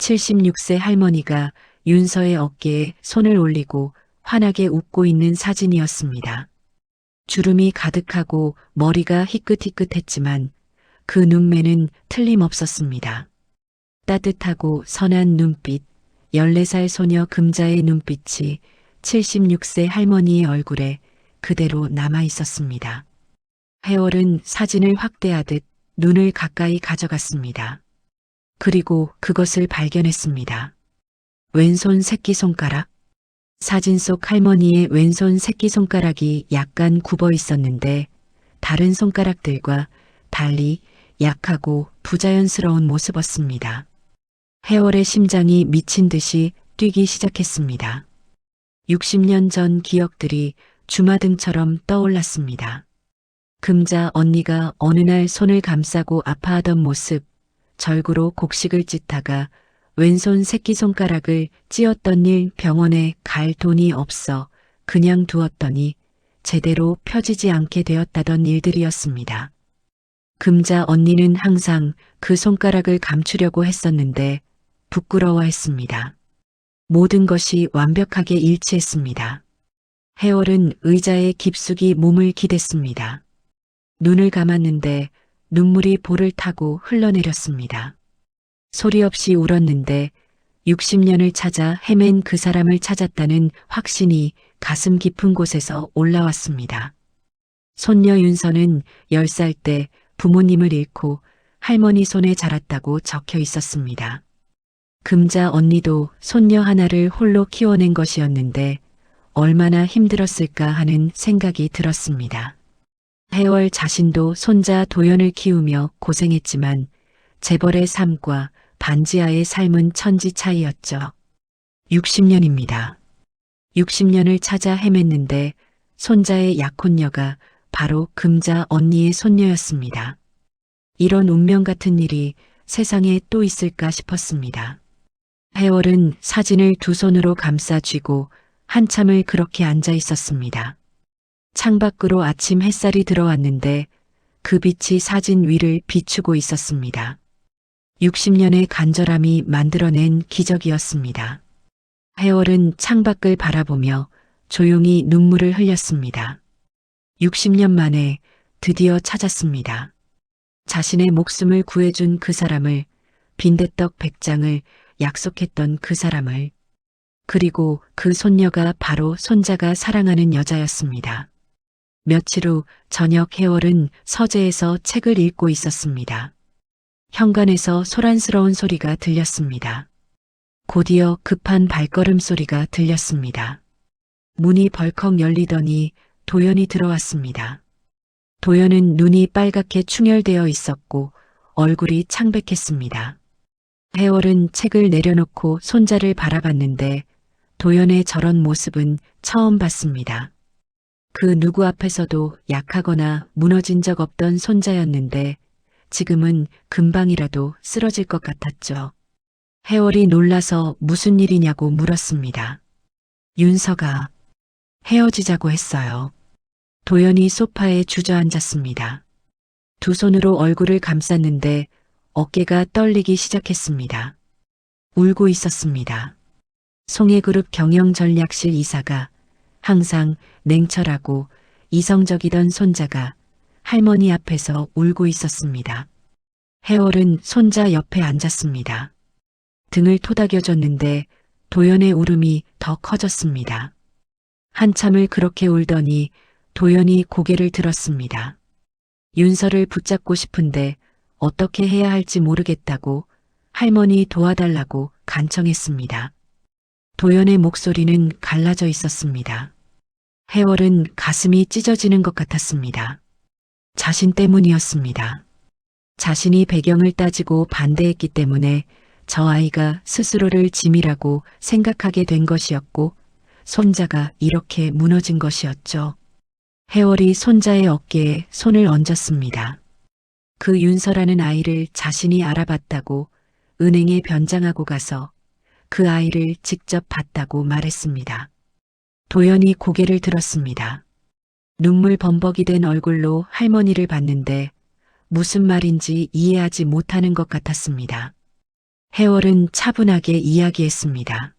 76세 할머니가 윤서의 어깨에 손을 올리고 환하게 웃고 있는 사진이었습니다. 주름이 가득하고 머리가 희끗희끗했지만 그 눈매는 틀림없었습니다. 따뜻하고 선한 눈빛, 14살 소녀 금자의 눈빛이 76세 할머니의 얼굴에 그대로 남아 있었습니다. 해월은 사진을 확대하듯 눈을 가까이 가져갔습니다. 그리고 그것을 발견했습니다. 왼손 새끼손가락? 사진 속 할머니의 왼손 새끼손가락이 약간 굽어 있었는데 다른 손가락들과 달리 약하고 부자연스러운 모습이었습니다. 해월의 심장이 미친 듯이 뛰기 시작했습니다. 60년 전 기억들이 주마등처럼 떠올랐습니다. 금자 언니가 어느 날 손을 감싸고 아파하던 모습, 절구로 곡식을 찢다가 왼손 새끼손가락을 찧었던 일, 병원에 갈 돈이 없어 그냥 두었더니 제대로 펴지지 않게 되었다던 일들이었습니다. 금자 언니는 항상 그 손가락을 감추려고 했었는데 부끄러워했습니다. 모든 것이 완벽하게 일치했습니다. 해월은 의자에 깊숙이 몸을 기댔습니다. 눈을 감았는데 눈물이 볼을 타고 흘러내렸습니다. 소리 없이 울었는데 60년을 찾아 헤맨 그 사람을 찾았다는 확신이 가슴 깊은 곳에서 올라왔습니다. 손녀 윤서는 10살 때 부모님을 잃고 할머니 손에 자랐다고 적혀 있었습니다. 금자 언니도 손녀 하나를 홀로 키워낸 것이었는데 얼마나 힘들었을까 하는 생각이 들었습니다. 해월 자신도 손자 도연을 키우며 고생했지만 재벌의 삶과 반지하의 삶은 천지 차이였죠. 60년입니다. 60년을 찾아 헤맸는데 손자의 약혼녀가 바로 금자 언니의 손녀였습니다. 이런 운명 같은 일이 세상에 또 있을까 싶었습니다. 해월은 사진을 두 손으로 감싸 쥐고 한참을 그렇게 앉아 있었습니다. 창밖으로 아침 햇살이 들어왔는데 그 빛이 사진 위를 비추고 있었습니다. 60년의 간절함이 만들어낸 기적이었습니다. 해월은 창밖을 바라보며 조용히 눈물을 흘렸습니다. 60년 만에 드디어 찾았습니다. 자신의 목숨을 구해준 그 사람을, 빈대떡 100장을 약속했던 그 사람을, 그리고 그 손녀가 바로 손자가 사랑하는 여자였습니다. 며칠 후 저녁 해월은 서재에서 책을 읽고 있었습니다. 현관에서 소란스러운 소리가 들렸습니다. 곧이어 급한 발걸음 소리가 들렸습니다. 문이 벌컥 열리더니 도연이 들어왔습니다. 도연은 눈이 빨갛게 충혈되어 있었고 얼굴이 창백했습니다. 해월은 책을 내려놓고 손자를 바라봤는데 도연의 저런 모습은 처음 봤습니다. 그 누구 앞에서도 약하거나 무너진 적 없던 손자였는데 지금은 금방이라도 쓰러질 것 같았죠. 해월이 놀라서 무슨 일이냐고 물었습니다. 윤서가 헤어지자고 했어요. 도연이 소파에 주저앉았습니다. 두 손으로 얼굴을 감쌌는데 어깨가 떨리기 시작했습니다. 울고 있었습니다. 송해그룹 경영전략실 이사가 항상 냉철하고 이성적이던 손자가 할머니 앞에서 울고 있었습니다. 해월은 손자 옆에 앉았습니다. 등을 토닥여줬는데 도연의 울음이 더 커졌습니다. 한참을 그렇게 울더니 도연이 고개를 들었습니다. 윤서를 붙잡고 싶은데 어떻게 해야 할지 모르겠다고 할머니 도와달라고 간청했습니다. 도연의 목소리는 갈라져 있었습니다. 해월은 가슴이 찢어지는 것 같았습니다. 자신 때문이었습니다. 자신이 배경을 따지고 반대했기 때문에 저 아이가 스스로를 짐이라고 생각하게 된 것이었고 손자가 이렇게 무너진 것이었죠. 해월이 손자의 어깨에 손을 얹었습니다. 그 윤서라는 아이를 자신이 알아봤다고 은행에 변장하고 가서 그 아이를 직접 봤다고 말했습니다. 도연이 고개를 들었습니다. 눈물 범벅이 된 얼굴로 할머니를 봤는데 무슨 말인지 이해하지 못하는 것 같았습니다. 해월은 차분하게 이야기했습니다.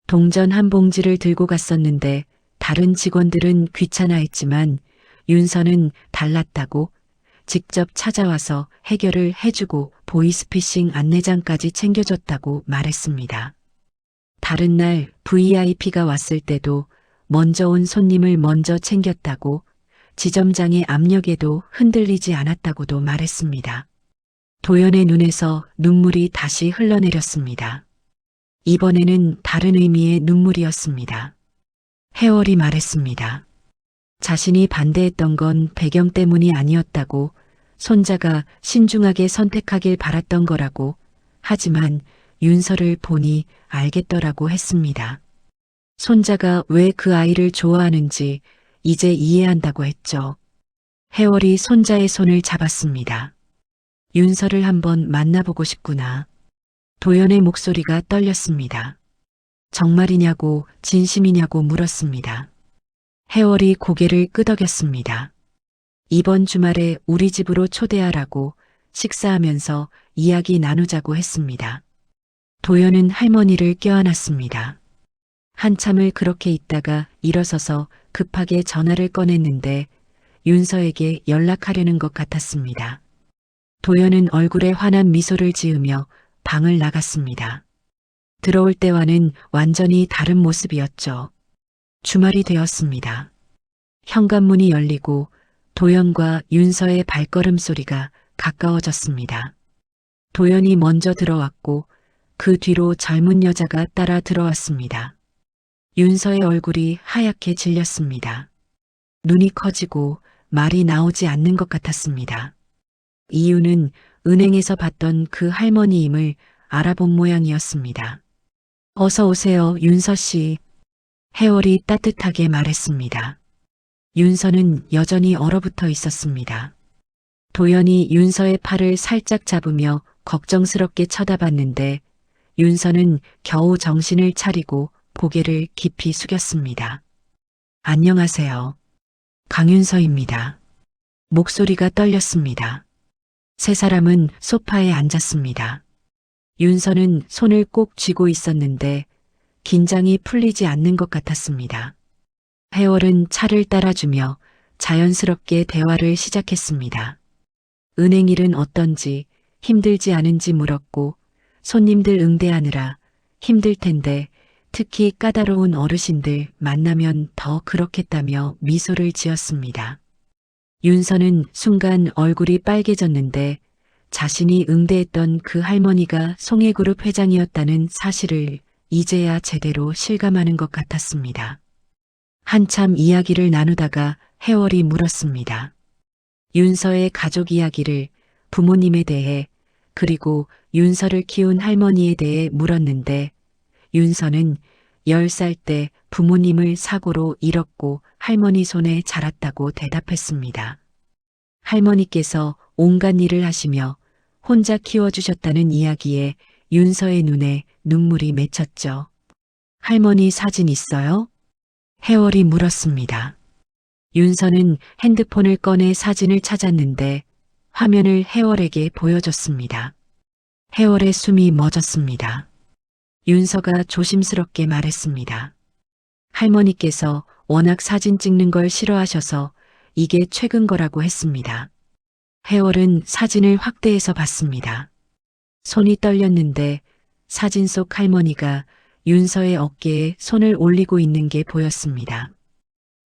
동전 한 봉지를 들고 갔었는데 다른 직원들은 귀찮아했지만 윤서는 달랐다고 직접 찾아와서 해결을 해주고 보이스피싱 안내장까지 챙겨줬다고 말했습니다. 다른 날 VIP가 왔을 때도 먼저 온 손님을 먼저 챙겼다고 지점장의 압력에도 흔들리지 않았다고도 말했습니다. 도연의 눈에서 눈물이 다시 흘러내렸습니다. 이번에는 다른 의미의 눈물이었습니다. 해월이 말했습니다. 자신이 반대했던 건 배경 때문이 아니었다고 손자가 신중하게 선택하길 바랐던 거라고 하지만 윤서를 보니 알겠더라고 했습니다. 손자가 왜 그 아이를 좋아하는지 이제 이해한다고 했죠. 해월이 손자의 손을 잡았습니다. 윤서를 한번 만나보고 싶구나. 도연의 목소리가 떨렸습니다. 정말이냐고 진심이냐고 물었습니다. 해월이 고개를 끄덕였습니다. 이번 주말에 우리 집으로 초대하라고 식사하면서 이야기 나누자고 했습니다. 도연은 할머니를 껴안았습니다. 한참을 그렇게 있다가 일어서서 급하게 전화를 꺼냈는데 윤서에게 연락하려는 것 같았습니다. 도연은 얼굴에 환한 미소를 지으며 방을 나갔습니다. 들어올 때와는 완전히 다른 모습이었죠. 주말이 되었습니다. 현관문이 열리고 도연과 윤서의 발걸음 소리가 가까워졌습니다. 도연이 먼저 들어왔고 그 뒤로 젊은 여자가 따라 들어왔습니다. 윤서의 얼굴이 하얗게 질렸습니다. 눈이 커지고 말이 나오지 않는 것 같았습니다. 이유는 은행에서 봤던 그 할머니임을 알아본 모양이었습니다. 어서 오세요, 윤서 씨. 해월이 따뜻하게 말했습니다. 윤서는 여전히 얼어붙어 있었습니다. 도연이 윤서의 팔을 살짝 잡으며 걱정스럽게 쳐다봤는데 윤서는 겨우 정신을 차리고 고개를 깊이 숙였습니다. 안녕하세요. 강윤서입니다. 목소리가 떨렸습니다. 세 사람은 소파에 앉았습니다. 윤서는 손을 꼭 쥐고 있었는데 긴장이 풀리지 않는 것 같았습니다. 해월은 차를 따라주며 자연스럽게 대화를 시작했습니다. 은행 일은 어떤지 힘들지 않은지 물었고 손님들 응대하느라 힘들 텐데 특히 까다로운 어르신들 만나면 더 그렇겠다며 미소를 지었습니다. 윤서는 순간 얼굴이 빨개졌는데 자신이 응대했던 그 할머니가 송해그룹 회장이었다는 사실을 이제야 제대로 실감하는 것 같았습니다. 한참 이야기를 나누다가 해월이 물었습니다. 윤서의 가족 이야기를, 부모님에 대해, 그리고 윤서를 키운 할머니에 대해 물었는데 윤서는 10살 때 부모님을 사고로 잃었고 할머니 손에 자랐다고 대답했습니다. 할머니께서 온갖 일을 하시며 혼자 키워주셨다는 이야기에 윤서의 눈에 눈물이 맺혔죠. 할머니 사진 있어요? 해월이 물었습니다. 윤서는 핸드폰을 꺼내 사진을 찾았는데 화면을 해월에게 보여줬습니다. 해월의 숨이 멎었습니다. 윤서가 조심스럽게 말했습니다. 할머니께서 워낙 사진 찍는 걸 싫어하셔서 이게 최근 거라고 했습니다. 해월은 사진을 확대해서 봤습니다. 손이 떨렸는데 사진 속 할머니가 윤서의 어깨에 손을 올리고 있는 게 보였습니다.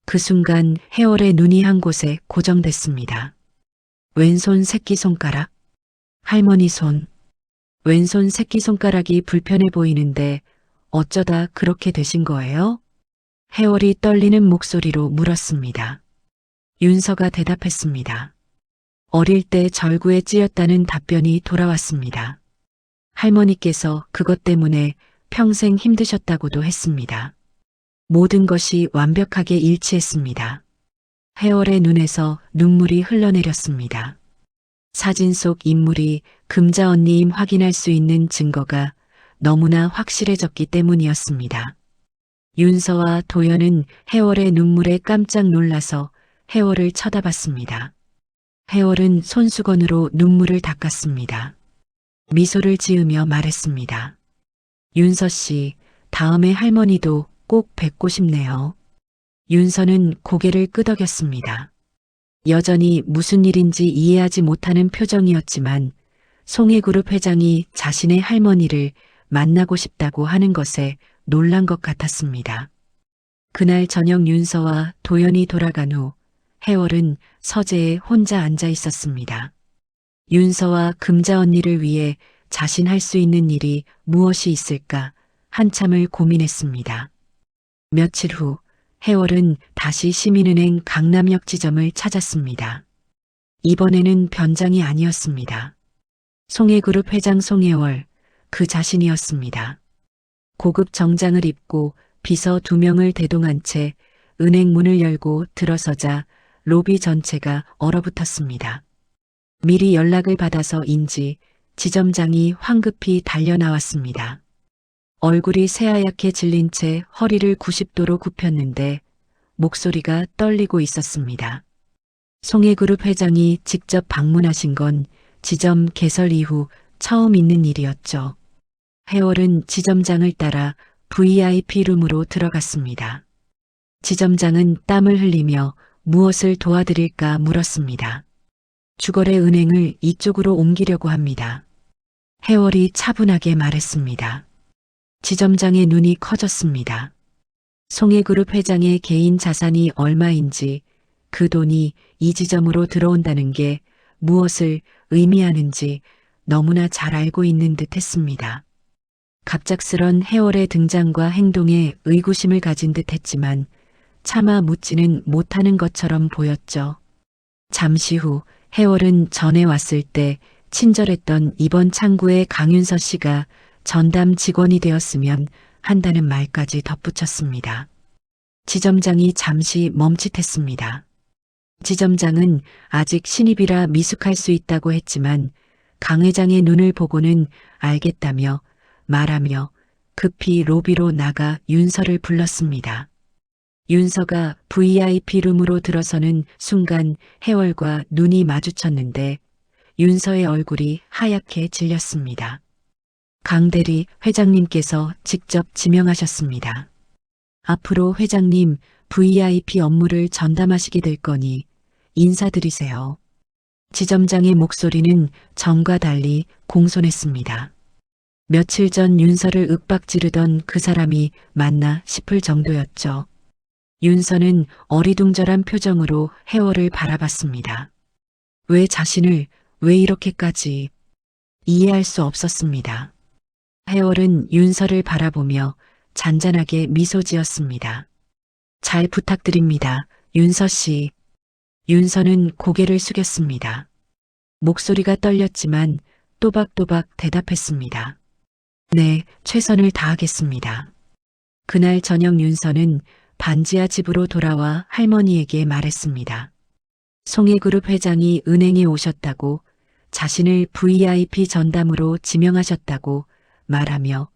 그 순간 해월의 눈이 한 곳에 고정됐습니다. 왼손 새끼손가락? 할머니 손. 왼손 새끼손가락이 불편해 보이는데 어쩌다 그렇게 되신 거예요? 해월이 떨리는 목소리로 물었습니다. 윤서가 대답했습니다. 어릴 때 절구에 찧었다는 답변이 돌아왔습니다. 할머니께서 그것 때문에 평생 힘드셨다고도 했습니다. 모든 것이 완벽하게 일치했습니다. 해월의 눈에서 눈물이 흘러내렸습니다. 사진 속 인물이 금자 언니임 확인할 수 있는 증거가 너무나 확실해졌기 때문이었습니다. 윤서와 도연은 해월의 눈물에 깜짝 놀라서 해월을 쳐다봤습니다. 해월은 손수건으로 눈물을 닦았습니다. 미소를 지으며 말했습니다. 윤서 씨, 다음에 할머니도 꼭 뵙고 싶네요. 윤서는 고개를 끄덕였습니다. 여전히 무슨 일인지 이해하지 못하는 표정이었지만 송해그룹 회장이 자신의 할머니를 만나고 싶다고 하는 것에 놀란 것 같았습니다. 그날 저녁 윤서와 도연이 돌아간 후 해월은 서재에 혼자 앉아 있었습니다. 윤서와 금자 언니를 위해 자신 할 수 있는 일이 무엇이 있을까 한참을 고민했습니다. 며칠 후 해월은 다시 시민은행 강남역 지점을 찾았습니다. 이번에는 변장이 아니었습니다. 송해그룹 회장 송해월, 그 자신이었습니다. 고급 정장을 입고 비서 2명을 대동한 채 은행 문을 열고 들어서자 로비 전체가 얼어붙었습니다. 미리 연락을 받아서인지 지점장이 황급히 달려나왔습니다. 얼굴이 새하얗게 질린 채 허리를 90도로 굽혔는데 목소리가 떨리고 있었습니다. 송해그룹 회장이 직접 방문하신 건 지점 개설 이후 처음 있는 일이었죠. 해월은 지점장을 따라 VIP 룸으로 들어갔습니다. 지점장은 땀을 흘리며 무엇을 도와드릴까 물었습니다. 주거래 은행을 이쪽으로 옮기려고 합니다. 해월이 차분하게 말했습니다. 지점장의 눈이 커졌습니다. 송해그룹 회장의 개인 자산이 얼마인지 그 돈이 이 지점으로 들어온다는 게 무엇을 의미하는지 너무나 잘 알고 있는 듯 했습니다. 갑작스런 해월의 등장과 행동에 의구심을 가진 듯 했지만 차마 묻지는 못하는 것처럼 보였죠. 잠시 후 해월은 전에 왔을 때 친절했던 이번 창구의 강윤서 씨가 전담 직원이 되었으면 한다는 말까지 덧붙였습니다. 지점장이 잠시 멈칫했습니다. 지점장은 아직 신입이라 미숙할 수 있다고 했지만 강 회장의 눈을 보고는 알겠다며 말하며 급히 로비로 나가 윤서를 불렀습니다. 윤서가 VIP 룸으로 들어서는 순간 해월과 눈이 마주쳤는데 윤서의 얼굴이 하얗게 질렸습니다. 강 대리 회장님께서 직접 지명하셨습니다. 앞으로 회장님 VIP 업무를 전담하시게 될 거니 인사드리세요. 지점장의 목소리는 전과 달리 공손했습니다. 며칠 전 윤서를 윽박지르던 그 사람이 맞나 싶을 정도였죠. 윤서는 어리둥절한 표정으로 해월을 바라봤습니다. 왜 자신을 왜 이렇게까지 이해할 수 없었습니다. 해월은 윤서를 바라보며 잔잔하게 미소 지었습니다. 잘 부탁드립니다. 윤서 씨. 윤서는 고개를 숙였습니다. 목소리가 떨렸지만 또박또박 대답했습니다. 네, 최선을 다하겠습니다. 그날 저녁 윤서는 반지하 집으로 돌아와 할머니에게 말했습니다. 송해그룹 회장이 은행에 오셨다고 자신을 VIP 전담으로 지명하셨다고 말하며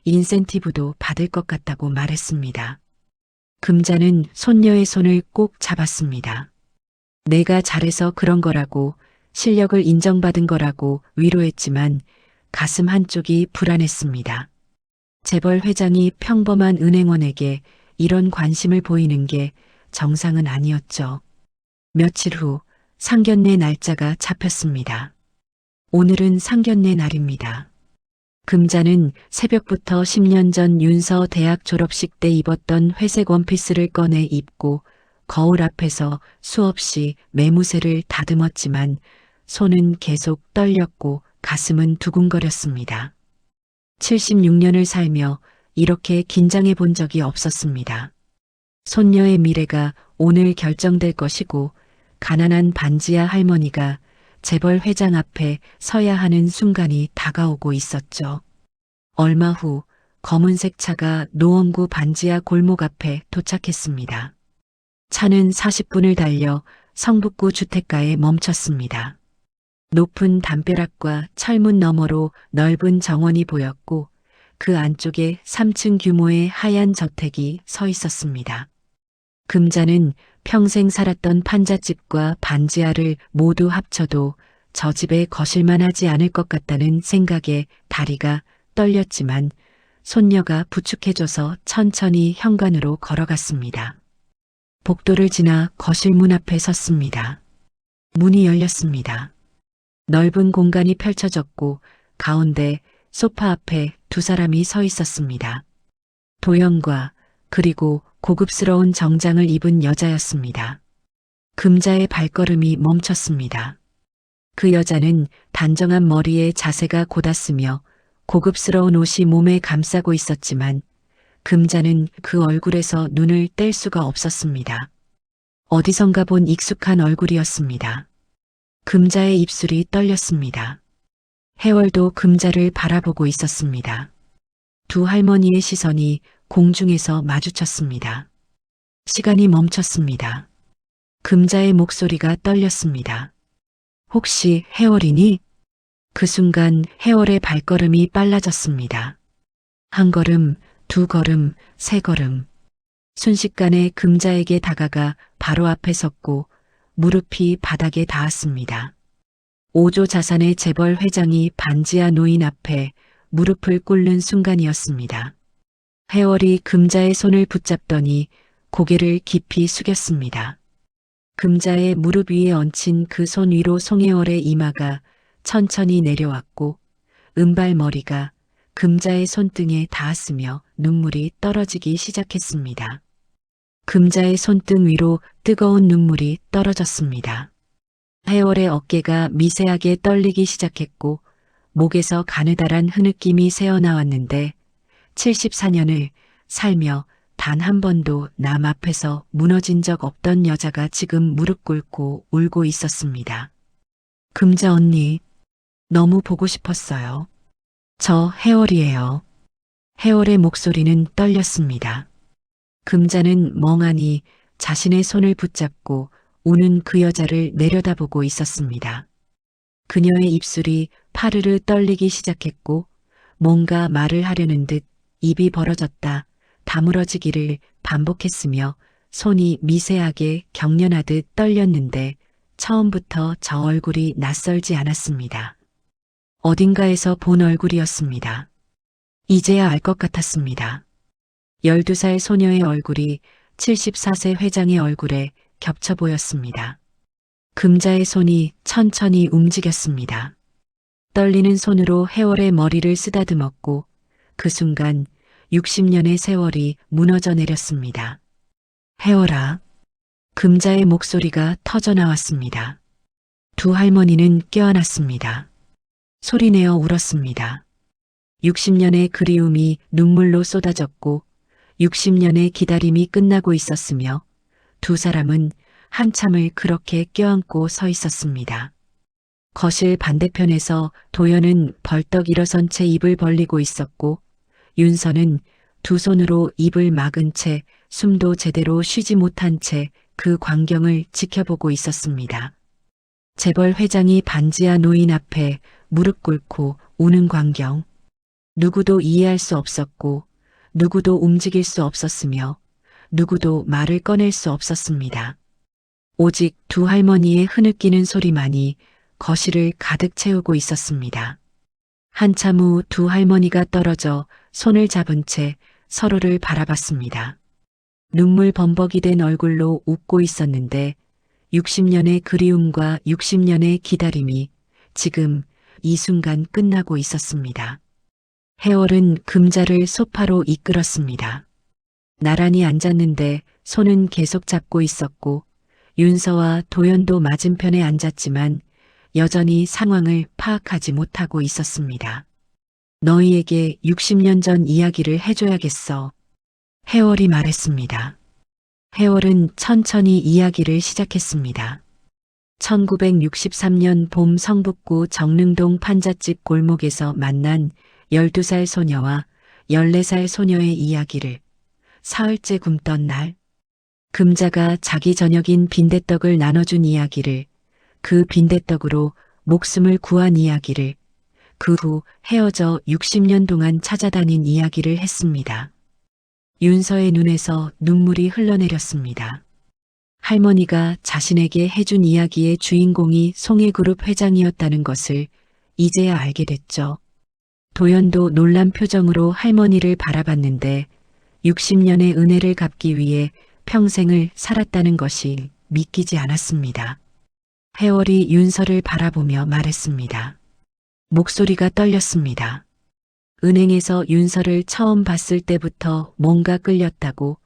인센티브도 받을 것 같다고 말했습니다. 금자는 손녀의 손을 꼭 잡았습니다. 내가 잘해서 그런 거라고 실력을 인정받은 거라고 위로했지만 가슴 한쪽이 불안했습니다. 재벌 회장이 평범한 은행원에게 이런 관심을 보이는 게 정상은 아니었죠. 며칠 후 상견례 날짜가 잡혔습니다. 오늘은 상견례 날입니다. 금자는 새벽부터 10년 전 윤서 대학 졸업식 때 입었던 회색 원피스를 꺼내 입고 거울 앞에서 수없이 매무새를 다듬었지만 손은 계속 떨렸고 가슴은 두근거렸습니다. 76년을 살며 이렇게 긴장해 본 적이 없었습니다. 손녀의 미래가 오늘 결정될 것이고 가난한 반지하 할머니가 재벌 회장 앞에 서야 하는 순간이 다가오고 있었죠. 얼마 후 검은색 차가 노원구 반지하 골목 앞에 도착했습니다. 차는 40분을 달려 성북구 주택가에 멈췄습니다. 높은 담벼락과 철문 너머로 넓은 정원이 보였고 그 안쪽에 3층 규모의 하얀 저택이 서 있었습니다. 금자는 평생 살았던 판잣집과 반지하를 모두 합쳐도 저 집에 거실만 하지 않을 것 같다는 생각에 다리가 떨렸지만 손녀가 부축해줘서 천천히 현관으로 걸어갔습니다. 복도를 지나 거실 문 앞에 섰습니다. 문이 열렸습니다. 넓은 공간이 펼쳐졌고 가운데 소파 앞에 두 사람이 서 있었습니다. 도연과 그리고 고급스러운 정장을 입은 여자였습니다. 금자의 발걸음이 멈췄습니다. 그 여자는 단정한 머리에 자세가 곧았으며 고급스러운 옷이 몸에 감싸고 있었지만 금자는 그 얼굴에서 눈을 뗄 수가 없었습니다. 어디선가 본 익숙한 얼굴이었습니다. 금자의 입술이 떨렸습니다. 해월도 금자를 바라보고 있었습니다. 두 할머니의 시선이 공중에서 마주쳤습니다. 시간이 멈췄습니다. 금자의 목소리가 떨렸습니다. 혹시 해월이니? 그 순간 해월의 발걸음이 빨라졌습니다. 한 걸음, 두 걸음, 세 걸음. 순식간에 금자에게 다가가 바로 앞에 섰고 무릎이 바닥에 닿았습니다. 5조 자산의 재벌 회장이 반지하 노인 앞에 무릎을 꿇는 순간이었습니다. 해월이 금자의 손을 붙잡더니 고개를 깊이 숙였습니다. 금자의 무릎 위에 얹힌 그 손 위로 송해월의 이마가 천천히 내려왔고 은발머리가 금자의 손등에 닿았으며 눈물이 떨어지기 시작했습니다. 금자의 손등 위로 뜨거운 눈물이 떨어졌습니다. 해월의 어깨가 미세하게 떨리기 시작했고 목에서 가느다란 흐느낌이 새어나왔는데 74년을 살며 단 한 번도 남 앞에서 무너진 적 없던 여자가 지금 무릎 꿇고 울고 있었습니다. 금자 언니, 너무 보고 싶었어요. 저 해월이에요. 해월의 목소리는 떨렸습니다. 금자는 멍하니 자신의 손을 붙잡고 우는 그 여자를 내려다보고 있었습니다. 그녀의 입술이 파르르 떨리기 시작했고 뭔가 말을 하려는 듯 입이 벌어졌다 다물어지기를 반복했으며 손이 미세하게 경련하듯 떨렸는데 처음부터 저 얼굴이 낯설지 않았습니다. 어딘가에서 본 얼굴이었습니다. 이제야 알 것 같았습니다. 12살 소녀의 얼굴이 74세 회장의 얼굴에 겹쳐 보였습니다. 금자의 손이 천천히 움직였습니다. 떨리는 손으로 해월의 머리를 쓰다듬었고 그 순간 60년의 세월이 무너져 내렸습니다. 해월아. 금자의 목소리가 터져 나왔습니다. 두 할머니는 껴안았습니다. 소리내어 울었습니다. 60년의 그리움이 눈물로 쏟아졌고 60년의 기다림이 끝나고 있었으며 두 사람은 한참을 그렇게 껴안고 서 있었습니다. 거실 반대편에서 도연은 벌떡 일어선 채 입을 벌리고 있었고 윤서는 두 손으로 입을 막은 채 숨도 제대로 쉬지 못한 채 그 광경을 지켜보고 있었습니다. 재벌 회장이 반지하 노인 앞에 무릎 꿇고 우는 광경. 누구도 이해할 수 없었고 누구도 움직일 수 없었으며 누구도 말을 꺼낼 수 없었습니다. 오직 두 할머니의 흐느끼는 소리만이 거실을 가득 채우고 있었습니다. 한참 후 두 할머니가 떨어져 손을 잡은 채 서로를 바라봤습니다. 눈물 범벅이 된 얼굴로 웃고 있었는데 60년의 그리움과 60년의 기다림이 지금 이 순간 끝나고 있었습니다. 해월은 금자를 소파로 이끌었습니다. 나란히 앉았는데 손은 계속 잡고 있었고 윤서와 도연도 맞은편에 앉았지만 여전히 상황을 파악하지 못하고 있었습니다. 너희에게 60년 전 이야기를 해줘야겠어. 해월이 말했습니다. 해월은 천천히 이야기를 시작했습니다. 1963년 봄 성북구 정릉동 판잣집 골목에서 만난 12살 소녀와 14살 소녀의 이야기를 사흘째 굶던 날 금자가 자기 저녁인 빈대떡을 나눠준 이야기를 그 빈대떡으로 목숨을 구한 이야기를 그 후 헤어져 60년 동안 찾아다닌 이야기를 했습니다. 윤서의 눈에서 눈물이 흘러내렸습니다. 할머니가 자신에게 해준 이야기의 주인공이 송해그룹 회장이었다는 것을 이제야 알게 됐죠. 도연도 놀란 표정으로 할머니를 바라봤는데 60년의 은혜를 갚기 위해 평생을 살았다는 것이 믿기지 않았습니다. 해월이 윤서를 바라보며 말했습니다. 목소리가 떨렸습니다. 은행에서 윤서를 처음 봤을 때부터 뭔가 끌렸다고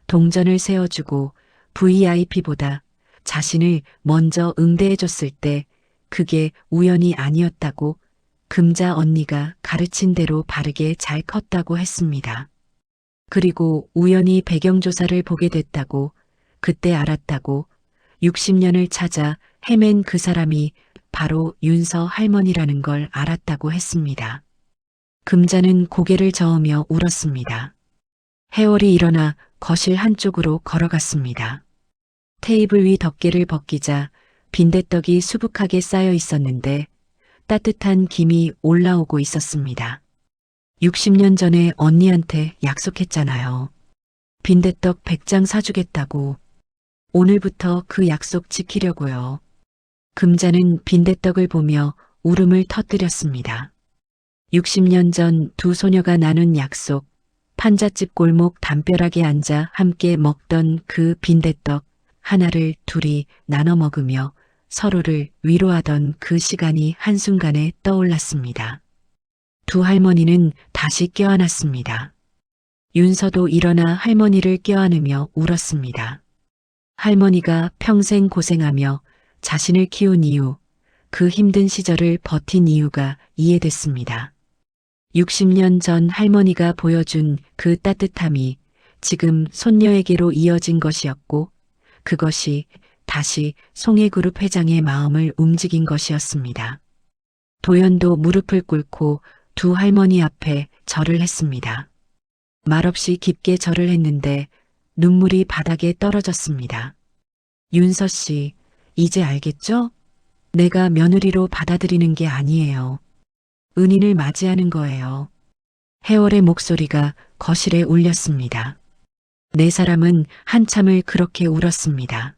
동전을 세워주고 VIP보다 자신을 먼저 응대해줬을 때 그게 우연이 아니었다고 금자 언니가 가르친 대로 바르게 잘 컸다고 했습니다. 그리고 우연히 배경조사를 보게 됐다고 그때 알았다고 60년을 찾아 헤맨 그 사람이 바로 윤서 할머니라는 걸 알았다고 했습니다. 금자는 고개를 저으며 울었습니다. 해월이 일어나 거실 한쪽으로 걸어갔습니다. 테이블 위 덮개를 벗기자 빈대떡이 수북하게 쌓여 있었는데 따뜻한 김이 올라오고 있었습니다. 60년 전에 언니한테 약속했잖아요. 빈대떡 100장 사주겠다고. 오늘부터 그 약속 지키려고요. 금자는 빈대떡을 보며 울음을 터뜨렸습니다. 60년 전 두 소녀가 나눈 약속, 판잣집 골목 담벼락에 앉아 함께 먹던 그 빈대떡 하나를 둘이 나눠 먹으며 서로를 위로하던 그 시간이 한순간에 떠올랐습니다. 두 할머니는 다시 껴안았습니다. 윤서도 일어나 할머니를 껴안으며 울었습니다. 할머니가 평생 고생하며 자신을 키운 이유, 그 힘든 시절을 버틴 이유가 이해됐습니다. 60년 전 할머니가 보여준 그 따뜻함이 지금 손녀에게로 이어진 것이었고 그것이 다시 송해그룹 회장의 마음을 움직인 것이었습니다. 도연도 무릎을 꿇고 두 할머니 앞에 절을 했습니다. 말없이 깊게 절을 했는데 눈물이 바닥에 떨어졌습니다. 윤서 씨, 이제 알겠죠? 내가 며느리로 받아들이는 게 아니에요. 은인을 맞이하는 거예요. 해월의 목소리가 거실에 울렸습니다. 네 사람은 한참을 그렇게 울었습니다.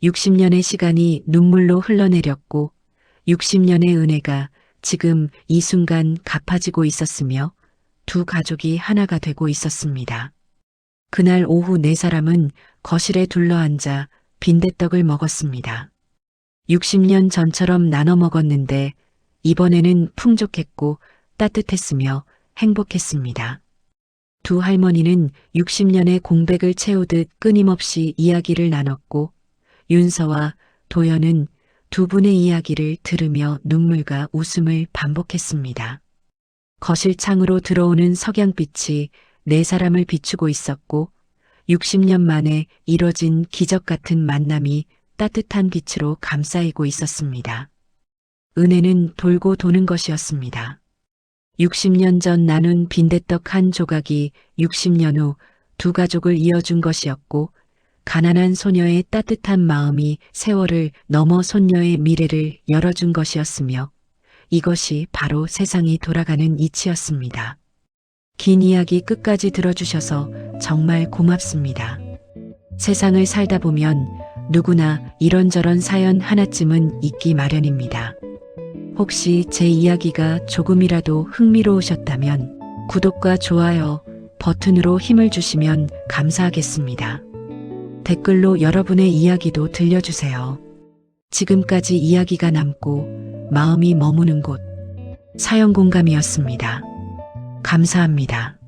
60년의 시간이 눈물로 흘러내렸고 60년의 은혜가 지금 이 순간 갚아지고 있었으며 두 가족이 하나가 되고 있었습니다. 그날 오후 네 사람은 거실에 둘러앉아 빈대떡을 먹었습니다. 60년 전처럼 나눠 먹었는데 이번에는 풍족했고 따뜻했으며 행복했습니다. 두 할머니는 60년의 공백을 채우듯 끊임없이 이야기를 나눴고 윤서와 도연은 두 분의 이야기를 들으며 눈물과 웃음을 반복했습니다. 거실 창으로 들어오는 석양빛이 네 사람을 비추고 있었고 60년 만에 이뤄진 기적 같은 만남이 따뜻한 빛으로 감싸이고 있었습니다. 은혜는 돌고 도는 것이었습니다. 60년 전 나눈 빈대떡 한 조각이 60년 후 두 가족을 이어준 것이었고 가난한 소녀의 따뜻한 마음이 세월을 넘어 손녀의 미래를 열어준 것이었으며 이것이 바로 세상이 돌아가는 이치였습니다. 긴 이야기 끝까지 들어주셔서 정말 고맙습니다. 세상을 살다 보면 누구나 이런저런 사연 하나쯤은 있기 마련입니다. 혹시 제 이야기가 조금이라도 흥미로우셨다면 구독과 좋아요 버튼으로 힘을 주시면 감사하겠습니다. 댓글로 여러분의 이야기도 들려주세요. 지금까지 이야기가 남고 마음이 머무는 곳 사연공감이었습니다. 감사합니다.